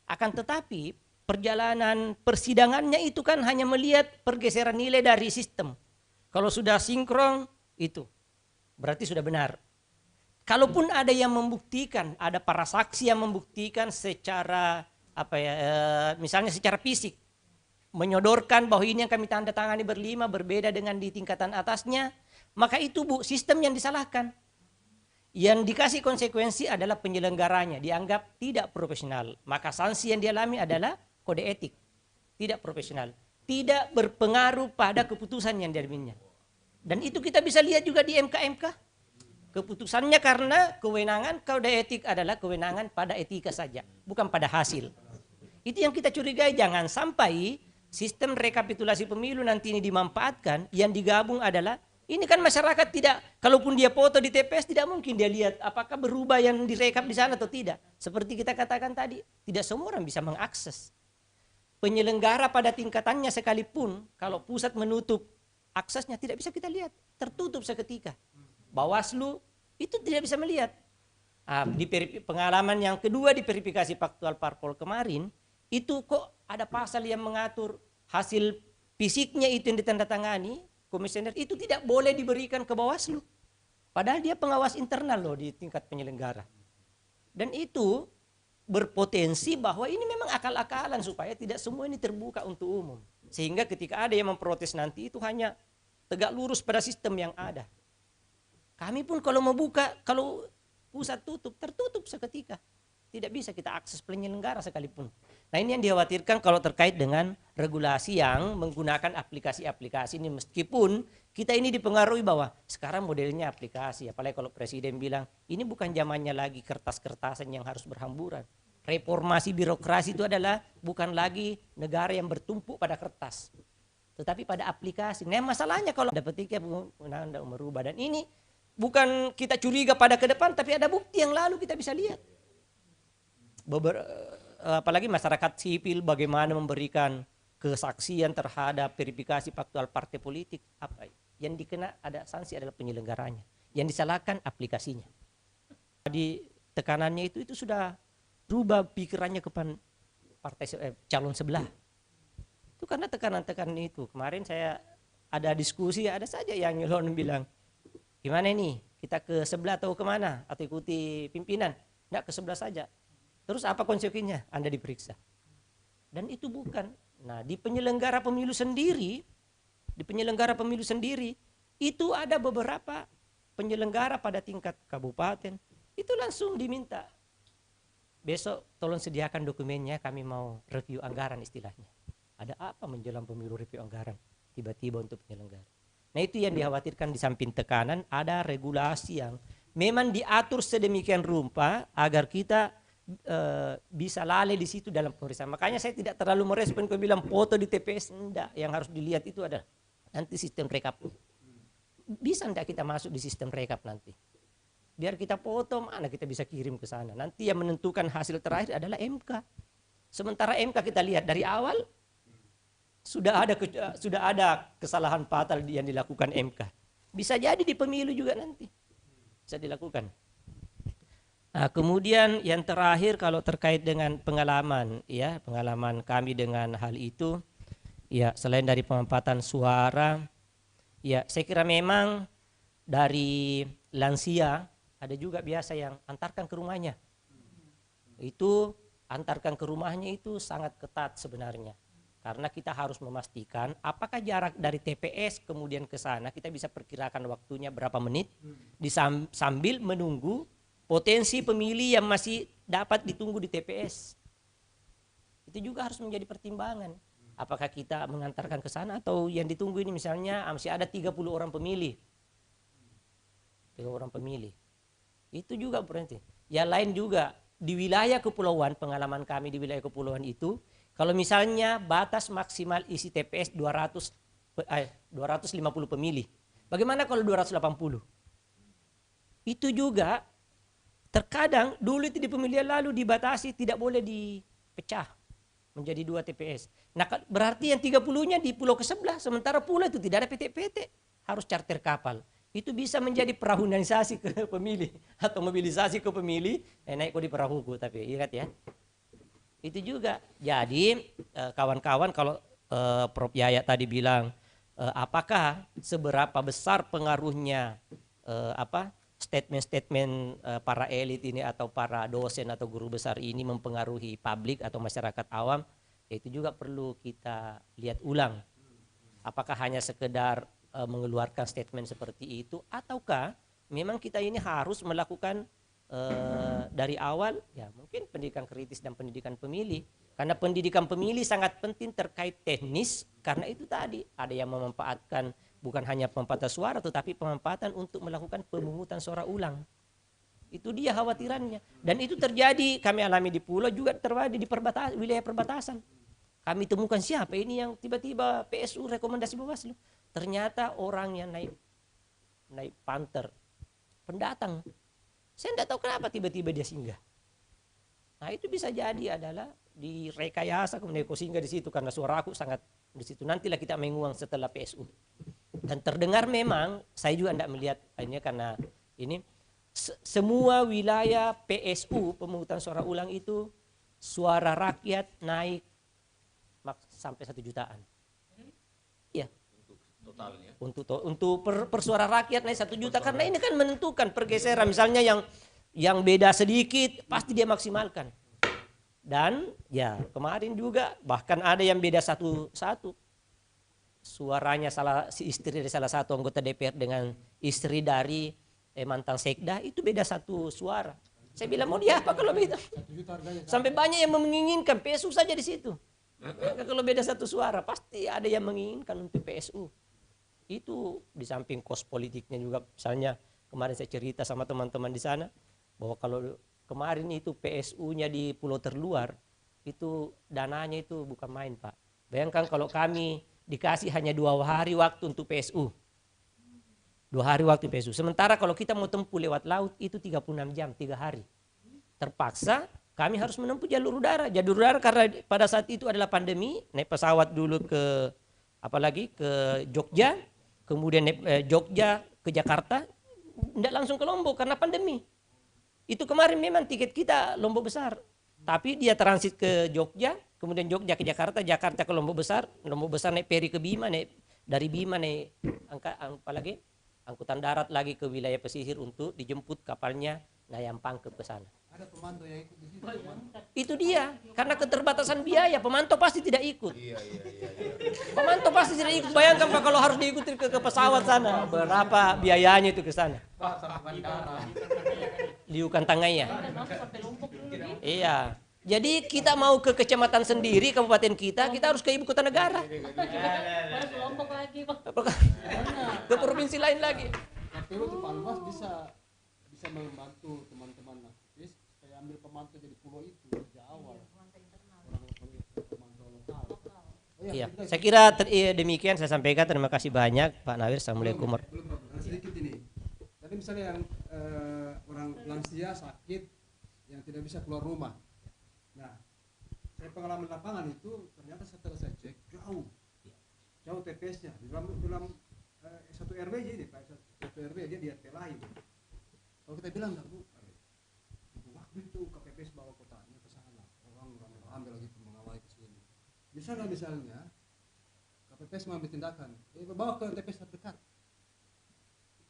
Akan tetapi perjalanan persidangannya itu kan hanya melihat pergeseran nilai dari sistem. Kalau sudah sinkron itu berarti sudah benar. Kalaupun ada yang membuktikan, ada para saksi yang membuktikan secara misalnya secara fisik menyodorkan bahwa ini yang kami tanda tangani berlima berbeda dengan di tingkatan atasnya, maka itu sistem yang disalahkan. Yang dikasih konsekuensi adalah penyelenggaranya, dianggap tidak profesional. Maka sanksi yang dialami adalah kode etik, tidak profesional, tidak berpengaruh pada keputusan yang diambilnya. Dan itu kita bisa lihat juga di MK-MK. Keputusannya karena kewenangan kode etik adalah kewenangan pada etika saja, bukan pada hasil. Itu yang kita curigai, jangan sampai sistem rekapitulasi pemilu nanti ini dimanfaatkan, yang digabung adalah, ini kan masyarakat tidak, kalaupun dia foto di TPS tidak mungkin dia lihat apakah berubah yang direkap di sana atau tidak. Seperti kita katakan tadi, tidak semua orang bisa mengakses. Penyelenggara pada tingkatannya sekalipun, kalau pusat menutup aksesnya tidak bisa kita lihat, tertutup seketika. Bawaslu itu tidak bisa melihat. Di pengalaman yang kedua di verifikasi faktual parpol kemarin, itu kok ada pasal yang mengatur hasil fisiknya itu yang ditandatangani komisioner itu tidak boleh diberikan ke Bawaslu. Padahal dia pengawas internal loh di tingkat penyelenggara. Dan itu berpotensi bahwa ini memang akal-akalan supaya tidak semua ini terbuka untuk umum. Sehingga ketika ada yang memprotes nanti itu hanya tegak lurus pada sistem yang ada. Kami pun kalau mau buka, kalau pusat tutup, tertutup seketika. Tidak bisa kita akses penyelenggara sekalipun. Nah ini yang dikhawatirkan kalau terkait dengan regulasi yang menggunakan aplikasi-aplikasi ini. Meskipun kita ini dipengaruhi bahwa sekarang modelnya aplikasi. Apalagi kalau presiden bilang ini bukan zamannya lagi kertas-kertasan yang harus berhamburan. Reformasi birokrasi itu adalah bukan lagi negara yang bertumpu pada kertas. Tetapi pada aplikasi. Nah masalahnya kalau ada petiknya undang-undang merubah. Dan ini bukan kita curiga pada ke depan, tapi ada bukti yang lalu kita bisa lihat. Apalagi masyarakat sipil bagaimana memberikan kesaksian terhadap verifikasi faktual partai politik. Apa yang dikena ada sanksi adalah penyelenggaranya, yang disalahkan aplikasinya. Di tekanannya itu sudah berubah pikirannya kepada partai calon sebelah. Itu karena tekanan-tekanan itu. Kemarin saya ada diskusi, ada saja yang nyelon bilang, gimana nih kita ke sebelah atau kemana atau ikuti pimpinan? Enggak, ke sebelah saja. Terus apa konsekuensinya? Anda diperiksa. Dan itu bukan. Nah, di penyelenggara pemilu sendiri, itu ada beberapa penyelenggara pada tingkat kabupaten, itu langsung diminta. Besok tolong sediakan dokumennya, kami mau review anggaran istilahnya. Ada apa menjelang pemilu review anggaran? Tiba-tiba untuk penyelenggara. Nah, itu yang dikhawatirkan di samping tekanan, ada regulasi yang memang diatur sedemikian rupa agar kita bisa lalai di situ dalam pemeriksaan. Makanya saya tidak terlalu merespon kalau bilang foto di TPS, enggak. Yang harus dilihat itu ada nanti sistem rekap. Bisa enggak kita masuk di sistem rekap nanti? Biar kita foto, mana kita bisa kirim ke sana. Nanti yang menentukan hasil terakhir adalah MK. Sementara MK kita lihat dari awal sudah ada kesalahan fatal yang dilakukan MK. Bisa jadi di pemilu juga nanti bisa dilakukan. Nah, kemudian yang terakhir kalau terkait dengan pengalaman, ya pengalaman kami dengan hal itu, ya selain dari pemanfaatan suara, ya saya kira memang dari lansia ada juga biasa yang antarkan ke rumahnya. Itu antarkan ke rumahnya itu sangat ketat sebenarnya. Karena kita harus memastikan apakah jarak dari TPS kemudian ke sana kita bisa perkirakan waktunya berapa menit sambil menunggu potensi pemilih yang masih dapat ditunggu di TPS. Itu juga harus menjadi pertimbangan. Apakah kita mengantarkan ke sana atau yang ditunggu ini misalnya masih ada 30 orang pemilih. 30 orang pemilih. Itu juga berarti. Yang lain juga di wilayah kepulauan, pengalaman kami di wilayah kepulauan itu, kalau misalnya batas maksimal isi TPS 250 pemilih. Bagaimana kalau 280? Itu juga terkadang dulu itu di pemilihan lalu dibatasi tidak boleh dipecah menjadi 2 TPS. Nah berarti yang 30-nya di pulau ke sebelah, sementara pulau itu tidak ada PT-PT, harus charter kapal. Itu bisa menjadi perahunisasi ke pemilih atau mobilisasi ke pemilih, naik kok di perahuku, tapi ingat ya. Itu juga. Jadi kawan-kawan kalau Prof Yaya tadi bilang apakah seberapa besar pengaruhnya statement-statement para elit ini atau para dosen atau guru besar ini mempengaruhi publik atau masyarakat awam, itu juga perlu kita lihat ulang. Apakah hanya sekedar mengeluarkan statement seperti itu ataukah memang kita ini harus melakukan dari awal ya mungkin pendidikan kritis dan pendidikan pemilih, karena pendidikan pemilih sangat penting terkait teknis, karena itu tadi ada yang memanfaatkan bukan hanya pemanfaatan suara tetapi pemanfaatan untuk melakukan pemungutan suara ulang. Itu dia khawatirannya, dan itu terjadi kami alami di pulau juga terjadi di wilayah perbatasan. Kami temukan siapa ini yang tiba-tiba PSU rekomendasi Bawaslu, ternyata orang yang naik Panther pendatang. Saya tidak tahu kenapa tiba-tiba dia singgah. Nah itu bisa jadi adalah direkayasa kemudian kau singgah di situ karena suara aku sangat di situ. Nantilah kita menguang setelah PSU. Dan terdengar memang saya juga tidak melihat ini karena ini semua wilayah PSU pemungutan suara ulang itu suara rakyat naik sampai 1 jutaan. Iya.
Totalnya.
Untuk per suara rakyat naik 1 juta karena ini kan menentukan pergeseran, misalnya yang beda sedikit pasti dia maksimalkan. Dan ya kemarin juga bahkan ada yang beda satu suaranya si istri dari salah satu anggota DPR dengan istri dari mantan sekda itu beda 1 suara. Saya bilang mau dia apa kalau beda? Sampai banyak yang menginginkan PSU saja di situ. Kalau beda 1 suara pasti ada yang menginginkan untuk PSU. Itu di samping kos politiknya juga, misalnya kemarin saya cerita sama teman-teman di sana bahwa kalau kemarin itu PSU-nya di pulau terluar itu dananya itu bukan main Pak. Bayangkan kalau kami dikasih hanya 2 hari waktu untuk PSU, 2 hari waktu PSU. Sementara kalau kita mau tempuh lewat laut itu 36 jam 3 hari. Terpaksa kami harus menempuh jalur udara. Jalur udara karena pada saat itu adalah pandemi, naik pesawat dulu ke Jogja. Kemudian Jogja ke Jakarta, tidak langsung ke Lombok karena pandemi. Itu kemarin memang tiket kita Lombok Besar, tapi dia transit ke Jogja, kemudian Jogja ke Jakarta, Jakarta ke Lombok Besar naik peri ke Bima, dari Bima naik angkutan darat lagi ke wilayah pesisir untuk dijemput kapalnya Nayampang ke sana.
Ada pemantau yang ikut di situ.
Itu dia, karena keterbatasan biaya, pemantau pasti tidak ikut. Pemantau pasti tidak ikut. Bayangkan Pak kalau harus diikuti ke pesawat sana, berapa biayanya itu ke sana? Liukan Tangaya. Iya. Jadi kita mau ke kecamatan sendiri, kabupaten kita harus ke ibu kota negara.
Kelompok lagi Pak.
Ke provinsi lain lagi.
KPU di Palmas bisa membantu teman-teman aktivis supaya ambil pemantau jadi pulau itu sejak awal. Pemantau lokal.
Iya, saya kira demikian saya sampaikan. Terima kasih banyak Pak Nawir. Assalamualaikum.
Belum sedikit ini. Tadi misalnya yang lansia sakit yang tidak bisa keluar rumah. Nah, saya pengalaman lapangan itu ternyata setelah saya cek jauh TPS-nya di dalam satu RW aja ini Pak, satu RW dia di RT lain. Kalau kita bilang nggak bu, waktu itu KPPS bawa kotanya ke sana, orang ramai lagi mengawal ke sini. Bisa nggak misalnya KPPS mengambil tindakan, bawa ke TPS terdekat.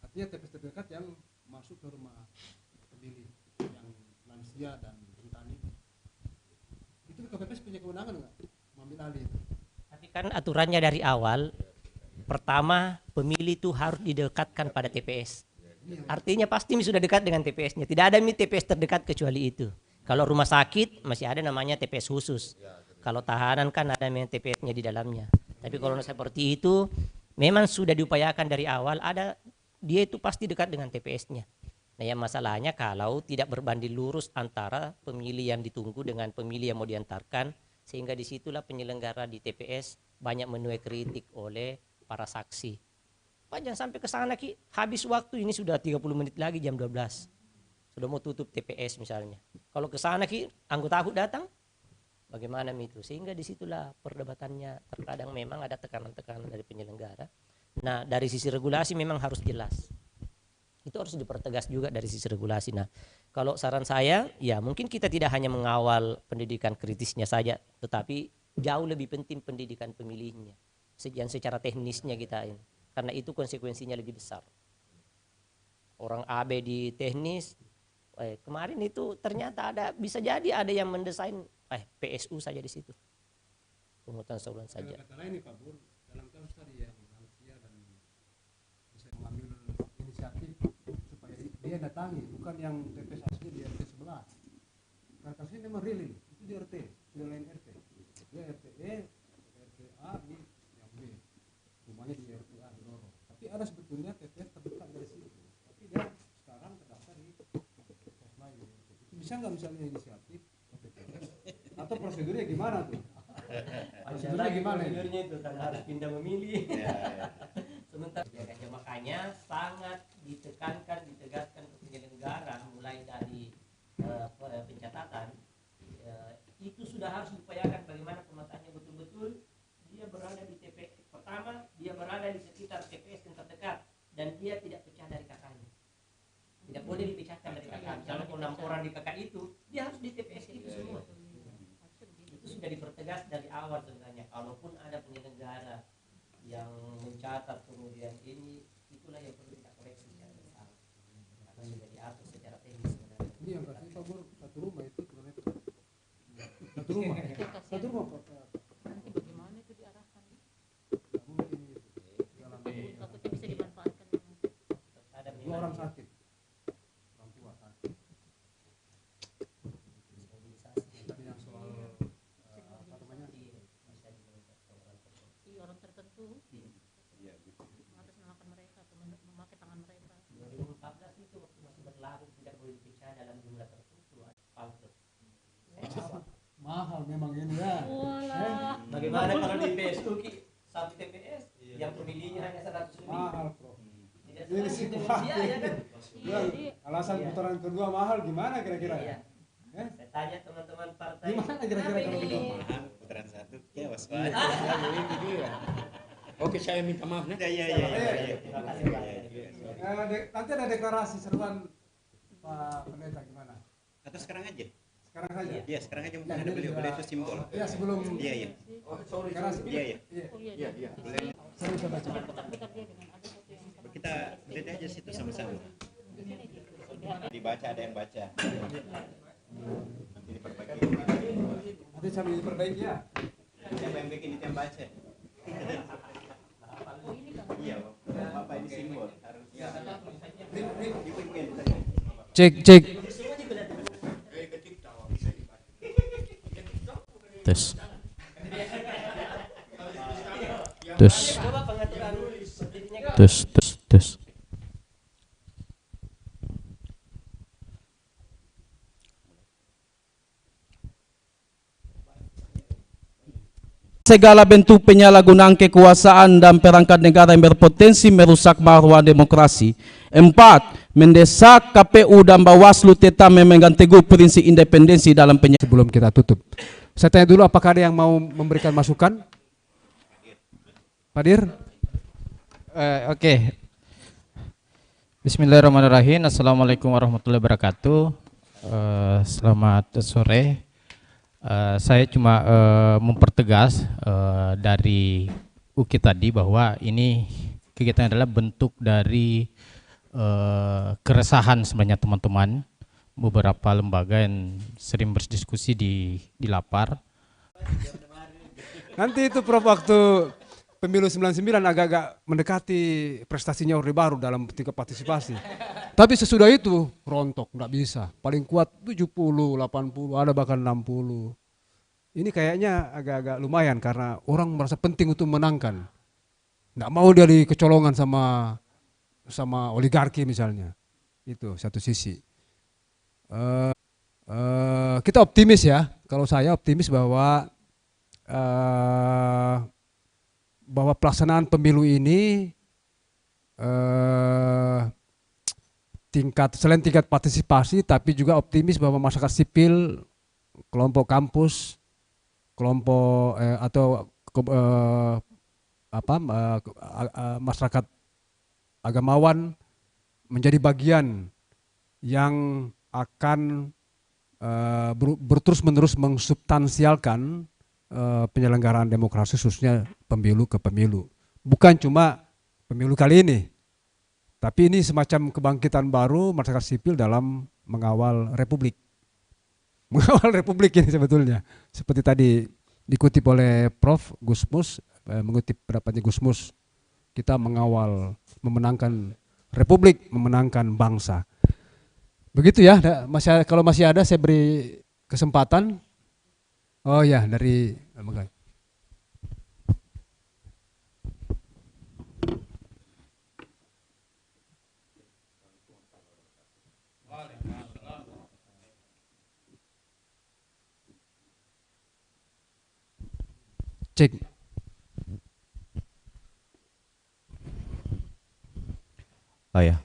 Artinya TPS terdekat yang masuk ke rumah pemilih yang lansia dan rentan itu. Itu KPPS punya kewenangan nggak mengambil alih itu?
Tapi kan aturannya dari awal, pertama pemilih itu harus didekatkan pada TPS. Artinya pasti sudah dekat dengan TPS-nya. Tidak ada TPS terdekat kecuali itu. Kalau rumah sakit masih ada namanya TPS khusus. Kalau tahanan kan ada TPS-nya di dalamnya. Tapi kalau seperti itu memang sudah diupayakan dari awal, ada dia itu pasti dekat dengan TPS-nya. Nah, yang masalahnya kalau tidak berbanding lurus antara pemilih yang ditunggu dengan pemilih yang mau diantarkan, sehingga disitulah penyelenggara di TPS banyak menuai kritik oleh para saksi. Pak jangan sampai ke sana Ki, habis waktu ini sudah 30 menit lagi jam 12. Sudah mau tutup TPS misalnya. Kalau ke sana Ki, anggota aku datang, bagaimana itu? Sehingga disitulah perdebatannya terkadang memang ada tekanan-tekanan dari penyelenggara. Nah, dari sisi regulasi memang harus jelas. Itu harus dipertegas juga dari sisi regulasi. Nah, kalau saran saya, ya mungkin kita tidak hanya mengawal pendidikan kritisnya saja, tetapi jauh lebih penting pendidikan pemilihnya. Secara teknisnya kita ini. Karena itu konsekuensinya lebih besar. Orang AB di teknis, kemarin itu ternyata bisa jadi ada yang mendesain PSU saja di situ. Pemungutan saluran saja.
Kata lain nih Pak Bur, dalam kasus tadi yang lansia dan bisa mengambil inisiatif supaya dia datangi, bukan yang TPS asli di RT sebelah. Karena kasusnya memang real ini, itu di RT, sudah lain RT. Dia RT E, RT A, ini yang B. Rumahnya di RT A di Roro. Tapi ada sebetulnya TPS terdekat dari situ. Tapi dia sekarang terdaftar di TPS lain. Itu bisa nggak misalnya inisiatif TPS? Atau prosedurnya gimana tuh? Prosedurnya gimana?
Prosedurnya itu kan harus pindah memilih. Sementara makanya sangat ditekankan, ditegaskan ke penyelenggara mulai dari pencatatan itu sudah harus diupayakan bagaimana pemetaannya betul-betul dia berada di TPS. Pertama, dia berada di sekitar TPS yang terdekat dan dia tidak pecah dari kakaknya. Tidak boleh dipecahkan dari kakak. Kalau 6 orang di kakak itu, dia harus di TPS itu semua. Itu sudah dipertegas dari awal sebenarnya. Kalaupun ada penyelenggara yang mencatat kemudian ini, itulah yang perlu kita koreksi secara bersama. Karena sudah diatur secara teknis sebenarnya.
Ini yang kasih Pak Bur, satu rumah itu kilometer. Satu rumah. Satu rumah Pak.
Nanti bagaimana itu diarahkan?
Nggak mungkin itu.
Takutnya bisa dimanfaatkan.
Ada
2 orang sakit. Orang tua sakit. Tadi yang soal apa namanya?
Orang tertentu mengatasnamakan mereka atau memakai tangan mereka.
2014 itu waktu masih berlaku tidak boleh dipecah dalam jumlah tertentu. Pamflet.
Mahal memang ini ya.
Bagaimana kalau di PSU satu TPS yang pemilihnya hanya 100 lebih?
Mahal Prof.
Tidak
Ini
sama
sih
dengan dia ya kan?
alasan
Iya.
putaran kedua mahal gimana kira-kira?
Iya. Saya tanya teman-teman partai.
Gimana kira-kira kalau gitu?
Mahal putaran 1 ya waspada.
Oke, saya minta maaf nih.
Iya.
Terima kasih Pak.
Nanti ada deklarasi seruan Pak Pendeta gimana?
Atau sekarang aja?
Sekarang saja.
Iya, sekarang aja mungkin ada beliau itu simbol.
Iya sebelum
Iya.
Oh, sorry.
deklarasi.
Iya.
Iya.
Saya bisa baca.
Kita lihat aja situ sama-sama. Dibaca, ada yang baca. Nanti diperbaiki.
Nanti sambil diperbaiki ya.
Siapa yang bikin itu yang baca? Iya, Bapak ini simbol harus.
Cek. Tes.
Coba pengaturan sepertinya
Tes. Segala bentuk penyalahgunaan kekuasaan dan perangkat negara yang berpotensi merusak marwah demokrasi. 4.
mendesak KPU dan Bawaslu tetap memegang teguh prinsip independensi dalam penyelesaian.
Sebelum kita tutup, saya tanya dulu apakah ada yang mau memberikan masukan? Pak Dir?
Oke. Bismillahirrahmanirrahim. Assalamualaikum warahmatullahi wabarakatuh. Selamat sore. Saya cuma mempertegas dari UKI tadi bahwa ini kegiatan adalah bentuk dari keresahan sebenarnya teman-teman beberapa lembaga yang sering berdiskusi di Lapar.
Nanti itu Prof waktu pemilu 99 agak-agak mendekati prestasinya Orde Baru dalam tingkat partisipasi. Tapi sesudah itu rontok, nggak bisa. Paling kuat 70, 80, ada bahkan 60. Ini kayaknya agak-agak lumayan karena orang merasa penting untuk menangkan. Nggak mau dia dikecolongan sama oligarki misalnya. Itu satu sisi. Kita optimis ya. Kalau saya optimis bahwa pelaksanaan pemilu ini selain tingkat partisipasi, tapi juga optimis bahwa masyarakat sipil, kelompok kampus, kelompok masyarakat agamawan menjadi bagian yang akan berterus-menerus mensubstansialkan penyelenggaraan demokrasi, khususnya pemilu ke pemilu. Bukan cuma pemilu kali ini, tapi ini semacam kebangkitan baru masyarakat sipil dalam mengawal republik. Mengawal republik ini sebetulnya. Seperti tadi dikutip oleh Prof. Gusmus, mengutip pendapatnya Gusmus, kita mengawal, memenangkan republik, memenangkan bangsa. Begitu ya, kalau masih ada saya beri kesempatan. Oh ya, dari cek.
Oh ya,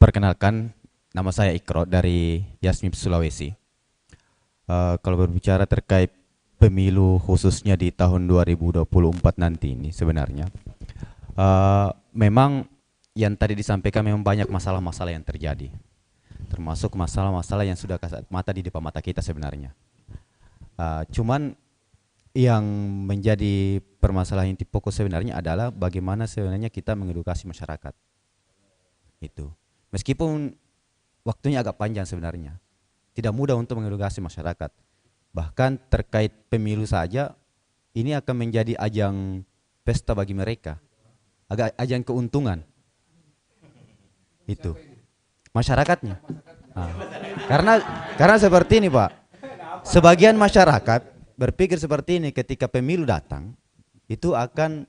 perkenalkan nama saya Ikro dari Yasmib Sulawesi. Kalau berbicara terkait pemilu khususnya di tahun 2024 nanti ini sebenarnya memang yang tadi disampaikan memang banyak masalah-masalah yang terjadi, termasuk masalah-masalah yang sudah kasat mata di depan mata kita sebenarnya. Cuman yang menjadi permasalahan inti pokok sebenarnya adalah bagaimana sebenarnya kita mengedukasi masyarakat. Itu meskipun waktunya agak panjang sebenarnya, tidak mudah untuk mengedukasi masyarakat. Bahkan terkait pemilu saja, ini akan menjadi ajang pesta bagi mereka, agak ajang keuntungan. Itu masyarakatnya. Karena seperti ini Pak, sebagian masyarakat berpikir seperti ini, ketika pemilu datang, itu akan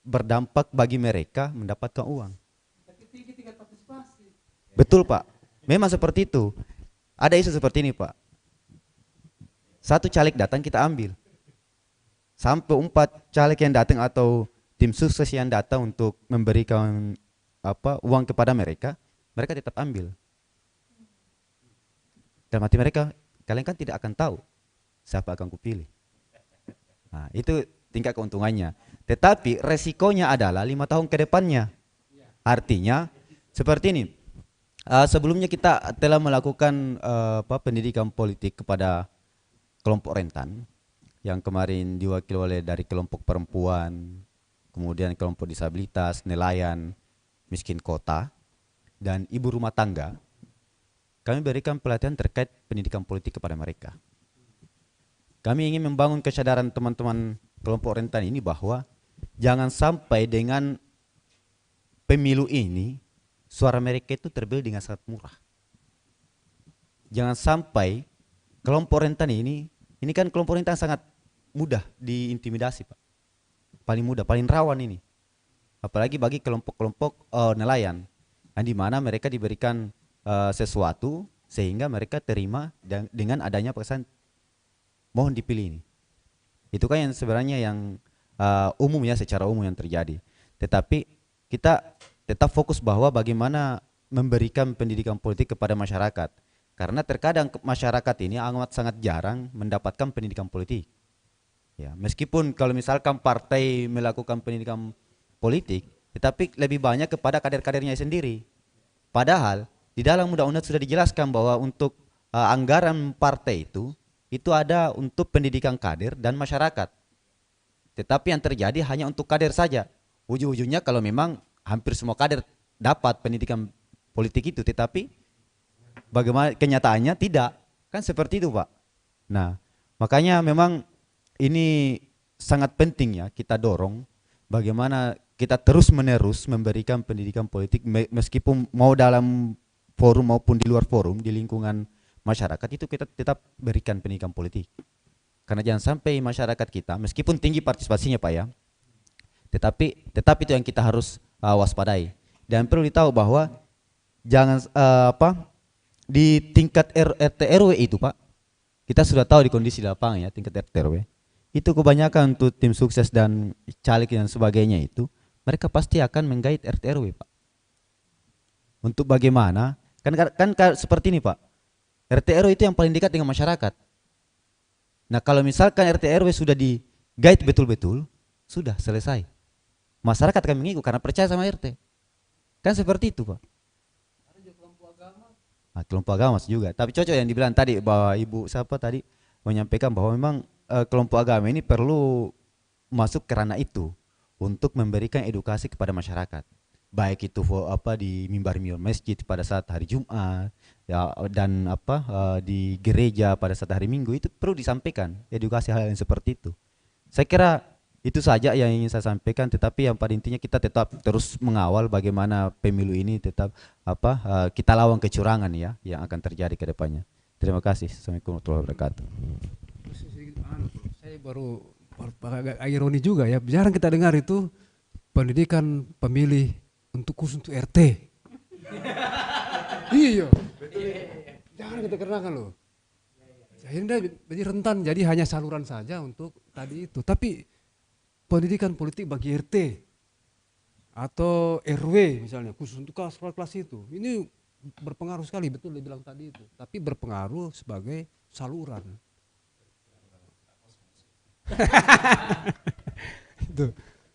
berdampak bagi mereka mendapatkan uang. Betul Pak, memang seperti itu. Ada isu seperti ini Pak, satu caleg datang kita ambil, sampai 4 caleg yang datang atau tim sukses yang datang untuk memberikan uang kepada mereka, mereka tetap ambil. Dalam hati mereka, kalian kan tidak akan tahu siapa akan kupilih. Nah, itu tingkat keuntungannya. Tetapi resikonya adalah 5 tahun ke depannya. Artinya seperti ini. Sebelumnya kita telah melakukan pendidikan politik kepada kelompok rentan yang kemarin diwakili oleh dari kelompok perempuan, kemudian kelompok disabilitas, nelayan, miskin kota, dan ibu rumah tangga. Kami berikan pelatihan terkait pendidikan politik kepada mereka. Kami ingin membangun kesadaran teman-teman kelompok rentan ini bahwa jangan sampai dengan pemilu ini suara mereka itu terbeli dengan sangat murah. Jangan sampai kelompok rentan ini kan kelompok rentan sangat mudah diintimidasi Pak. Paling mudah, paling rawan ini. Apalagi bagi kelompok-kelompok nelayan, yang di mana mereka diberikan sesuatu sehingga mereka terima dengan adanya pesan mohon dipilih ini. Itu kan yang sebenarnya yang umum ya, secara umum yang terjadi. Tetapi kita tetap fokus bahwa bagaimana
memberikan pendidikan politik kepada masyarakat. Karena terkadang masyarakat ini amat sangat jarang mendapatkan pendidikan politik. Ya, meskipun kalau misalkan partai melakukan pendidikan politik, tetapi lebih banyak kepada kader-kadernya sendiri. Padahal di dalam undang-undang sudah dijelaskan bahwa untuk anggaran partai itu ada untuk pendidikan kader dan masyarakat. Tetapi yang terjadi hanya untuk kader saja. Ujung-ujungnya kalau memang hampir semua kader dapat pendidikan politik itu, tetapi bagaimana kenyataannya tidak. Kan seperti itu, Pak. Nah, makanya memang ini sangat penting ya kita dorong bagaimana kita terus-menerus memberikan pendidikan politik meskipun mau dalam forum maupun di luar forum, di lingkungan masyarakat itu kita tetap berikan pendidikan politik. Karena jangan sampai masyarakat kita meskipun tinggi partisipasinya Pak ya, tetapi itu yang kita harus waspadai. Dan perlu ditahu bahwa jangan di tingkat RT RW itu Pak, kita sudah tahu di kondisi lapangan ya tingkat RT RW itu kebanyakan untuk tim sukses dan caleg dan sebagainya itu mereka pasti akan menggait RT RW Pak. Untuk bagaimana kan seperti ini Pak, RT RW itu yang paling dekat dengan masyarakat. Nah kalau misalkan RT RW sudah di guide betul-betul, sudah selesai. Masyarakat akan mengikut karena percaya sama RT. Kan seperti itu Pak. Kelompok agama juga. Tapi cocok yang dibilang tadi bahwa Ibu siapa tadi menyampaikan bahwa memang kelompok agama ini perlu masuk ke ranah itu untuk memberikan edukasi kepada masyarakat. Baik itu di mimbar-mimbar masjid pada saat hari Jumat ya, dan di gereja pada saat hari Minggu itu perlu disampaikan edukasi hal yang seperti itu. Saya kira itu saja yang ingin saya sampaikan, tetapi yang pada intinya kita tetap terus mengawal bagaimana pemilu ini tetap kita lawan kecurangan ya yang akan terjadi ke depannya. Terima kasih. Assalamualaikum warahmatullahi wabarakatuh.
Saya baru agak ironi juga ya, jarang kita dengar itu pendidikan pemilih khusus untuk RT. Iya. Jangan kita kenakan loh. Akhirnya jadi rentan, jadi hanya saluran saja untuk tadi itu. Tapi pendidikan politik bagi RT atau RW misalnya khusus untuk kelas itu, ini berpengaruh sekali, betul dibilang tadi itu. Tapi berpengaruh sebagai saluran.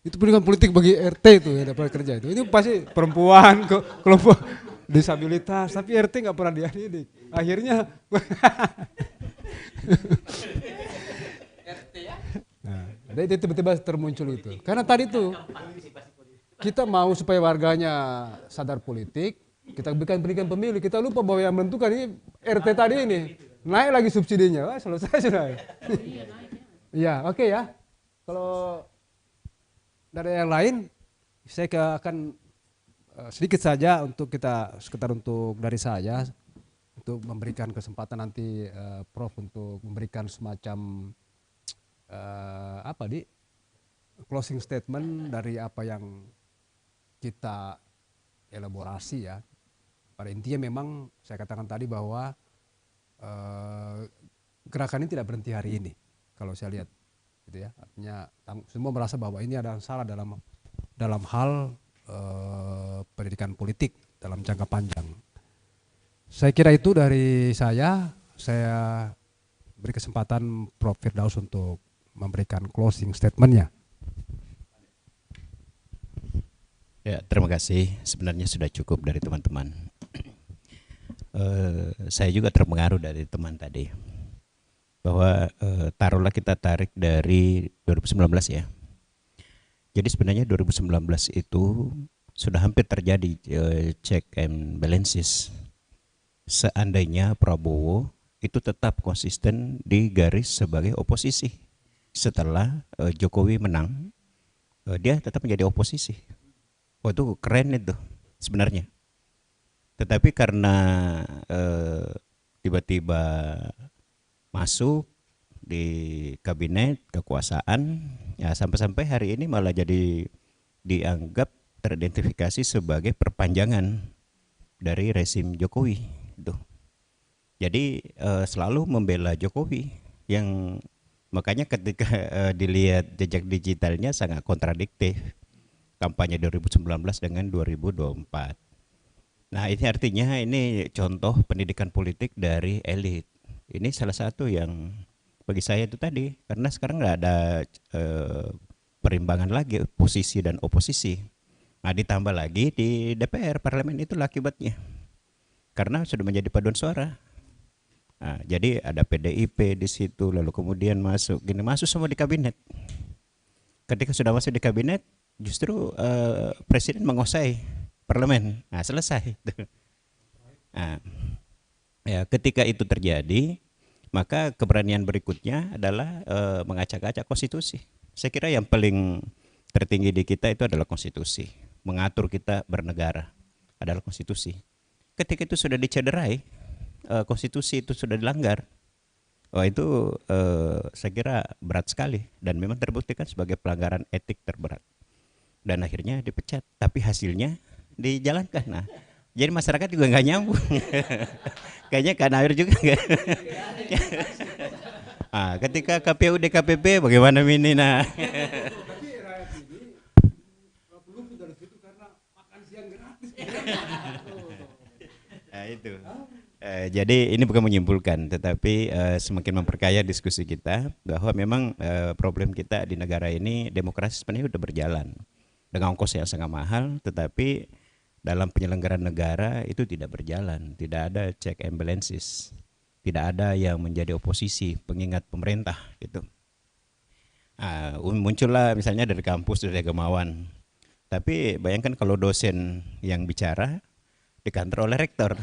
Itu pendidikan politik bagi RT itu yang dapat kerja itu. Ini pasti perempuan, kelompok disabilitas, tapi RT nggak pernah dididik. Akhirnya nah, itu tiba-tiba termuncul itu. Karena tadi itu kita mau supaya warganya sadar politik, kita berikan pendidikan pemilih, kita lupa bahwa yang menentukan ini RT tadi ini. Naik lagi subsidinya, wah selesai sudah. Iya, oke ya. Kalau dari yang lain, saya akan sedikit saja untuk kita sekitar untuk dari saya untuk memberikan kesempatan nanti Prof untuk memberikan semacam closing statement dari apa yang kita elaborasi ya. Pada intinya memang saya katakan tadi bahwa gerakan ini tidak berhenti hari ini. Kalau saya lihat gitu ya, artinya semua merasa bahwa ini ada salah dalam hal pendidikan politik dalam jangka panjang. Saya kira itu dari saya beri kesempatan Prof. Firdaus untuk memberikan closing statement-nya.
Ya, terima kasih. Sebenarnya sudah cukup dari teman-teman. Saya juga terpengaruh dari teman tadi. Bahwa taruhlah kita tarik dari 2019 ya. Jadi sebenarnya 2019 itu sudah hampir terjadi check and balances. Seandainya Prabowo itu tetap konsisten di garis sebagai oposisi. Setelah Jokowi menang, dia tetap menjadi oposisi. Wah itu keren itu sebenarnya. Tetapi karena tiba-tiba masuk di kabinet kekuasaan ya sampai-sampai hari ini malah jadi dianggap teridentifikasi sebagai perpanjangan dari rezim Jokowi itu. Jadi selalu membela Jokowi yang makanya ketika dilihat jejak digitalnya sangat kontradiktif kampanye 2019 dengan 2024. Nah ini artinya ini contoh pendidikan politik dari elit. Ini salah satu yang bagi saya itu tadi, karena sekarang nggak ada perimbangan lagi posisi dan oposisi. Nah ditambah lagi di DPR parlemen itulah akibatnya, karena sudah menjadi paduan suara. Nah, jadi ada PDIP di situ, lalu kemudian masuk semua di kabinet. Ketika sudah masuk di kabinet, justru presiden menguasai parlemen. Nah, selesai. Nah, ya, ketika itu terjadi, maka keberanian berikutnya adalah mengacak-acak konstitusi. Saya kira yang paling tertinggi di kita itu adalah konstitusi. Mengatur kita bernegara adalah konstitusi. Ketika itu sudah dicederai, konstitusi itu sudah dilanggar, itu saya kira berat sekali dan memang terbuktikan sebagai pelanggaran etik terberat. Dan akhirnya dipecat, tapi hasilnya dijalankan. Nah, jadi masyarakat juga nggak nyambung. Kayaknya kan air juga nggak. Ketika KPU DKPP bagaimana ini? Nah, nah itu. Jadi ini bukan menyimpulkan, tetapi semakin memperkaya diskusi kita bahwa memang problem kita di negara ini demokrasi sebenarnya sudah berjalan dengan ongkos yang sangat mahal, tetapi dalam penyelenggaraan negara itu tidak berjalan, tidak ada check and balances, tidak ada yang menjadi oposisi pengingat pemerintah gitu. Muncullah misalnya dari kampus dari Agamawan, tapi bayangkan kalau dosen yang bicara dikantor oleh rektor.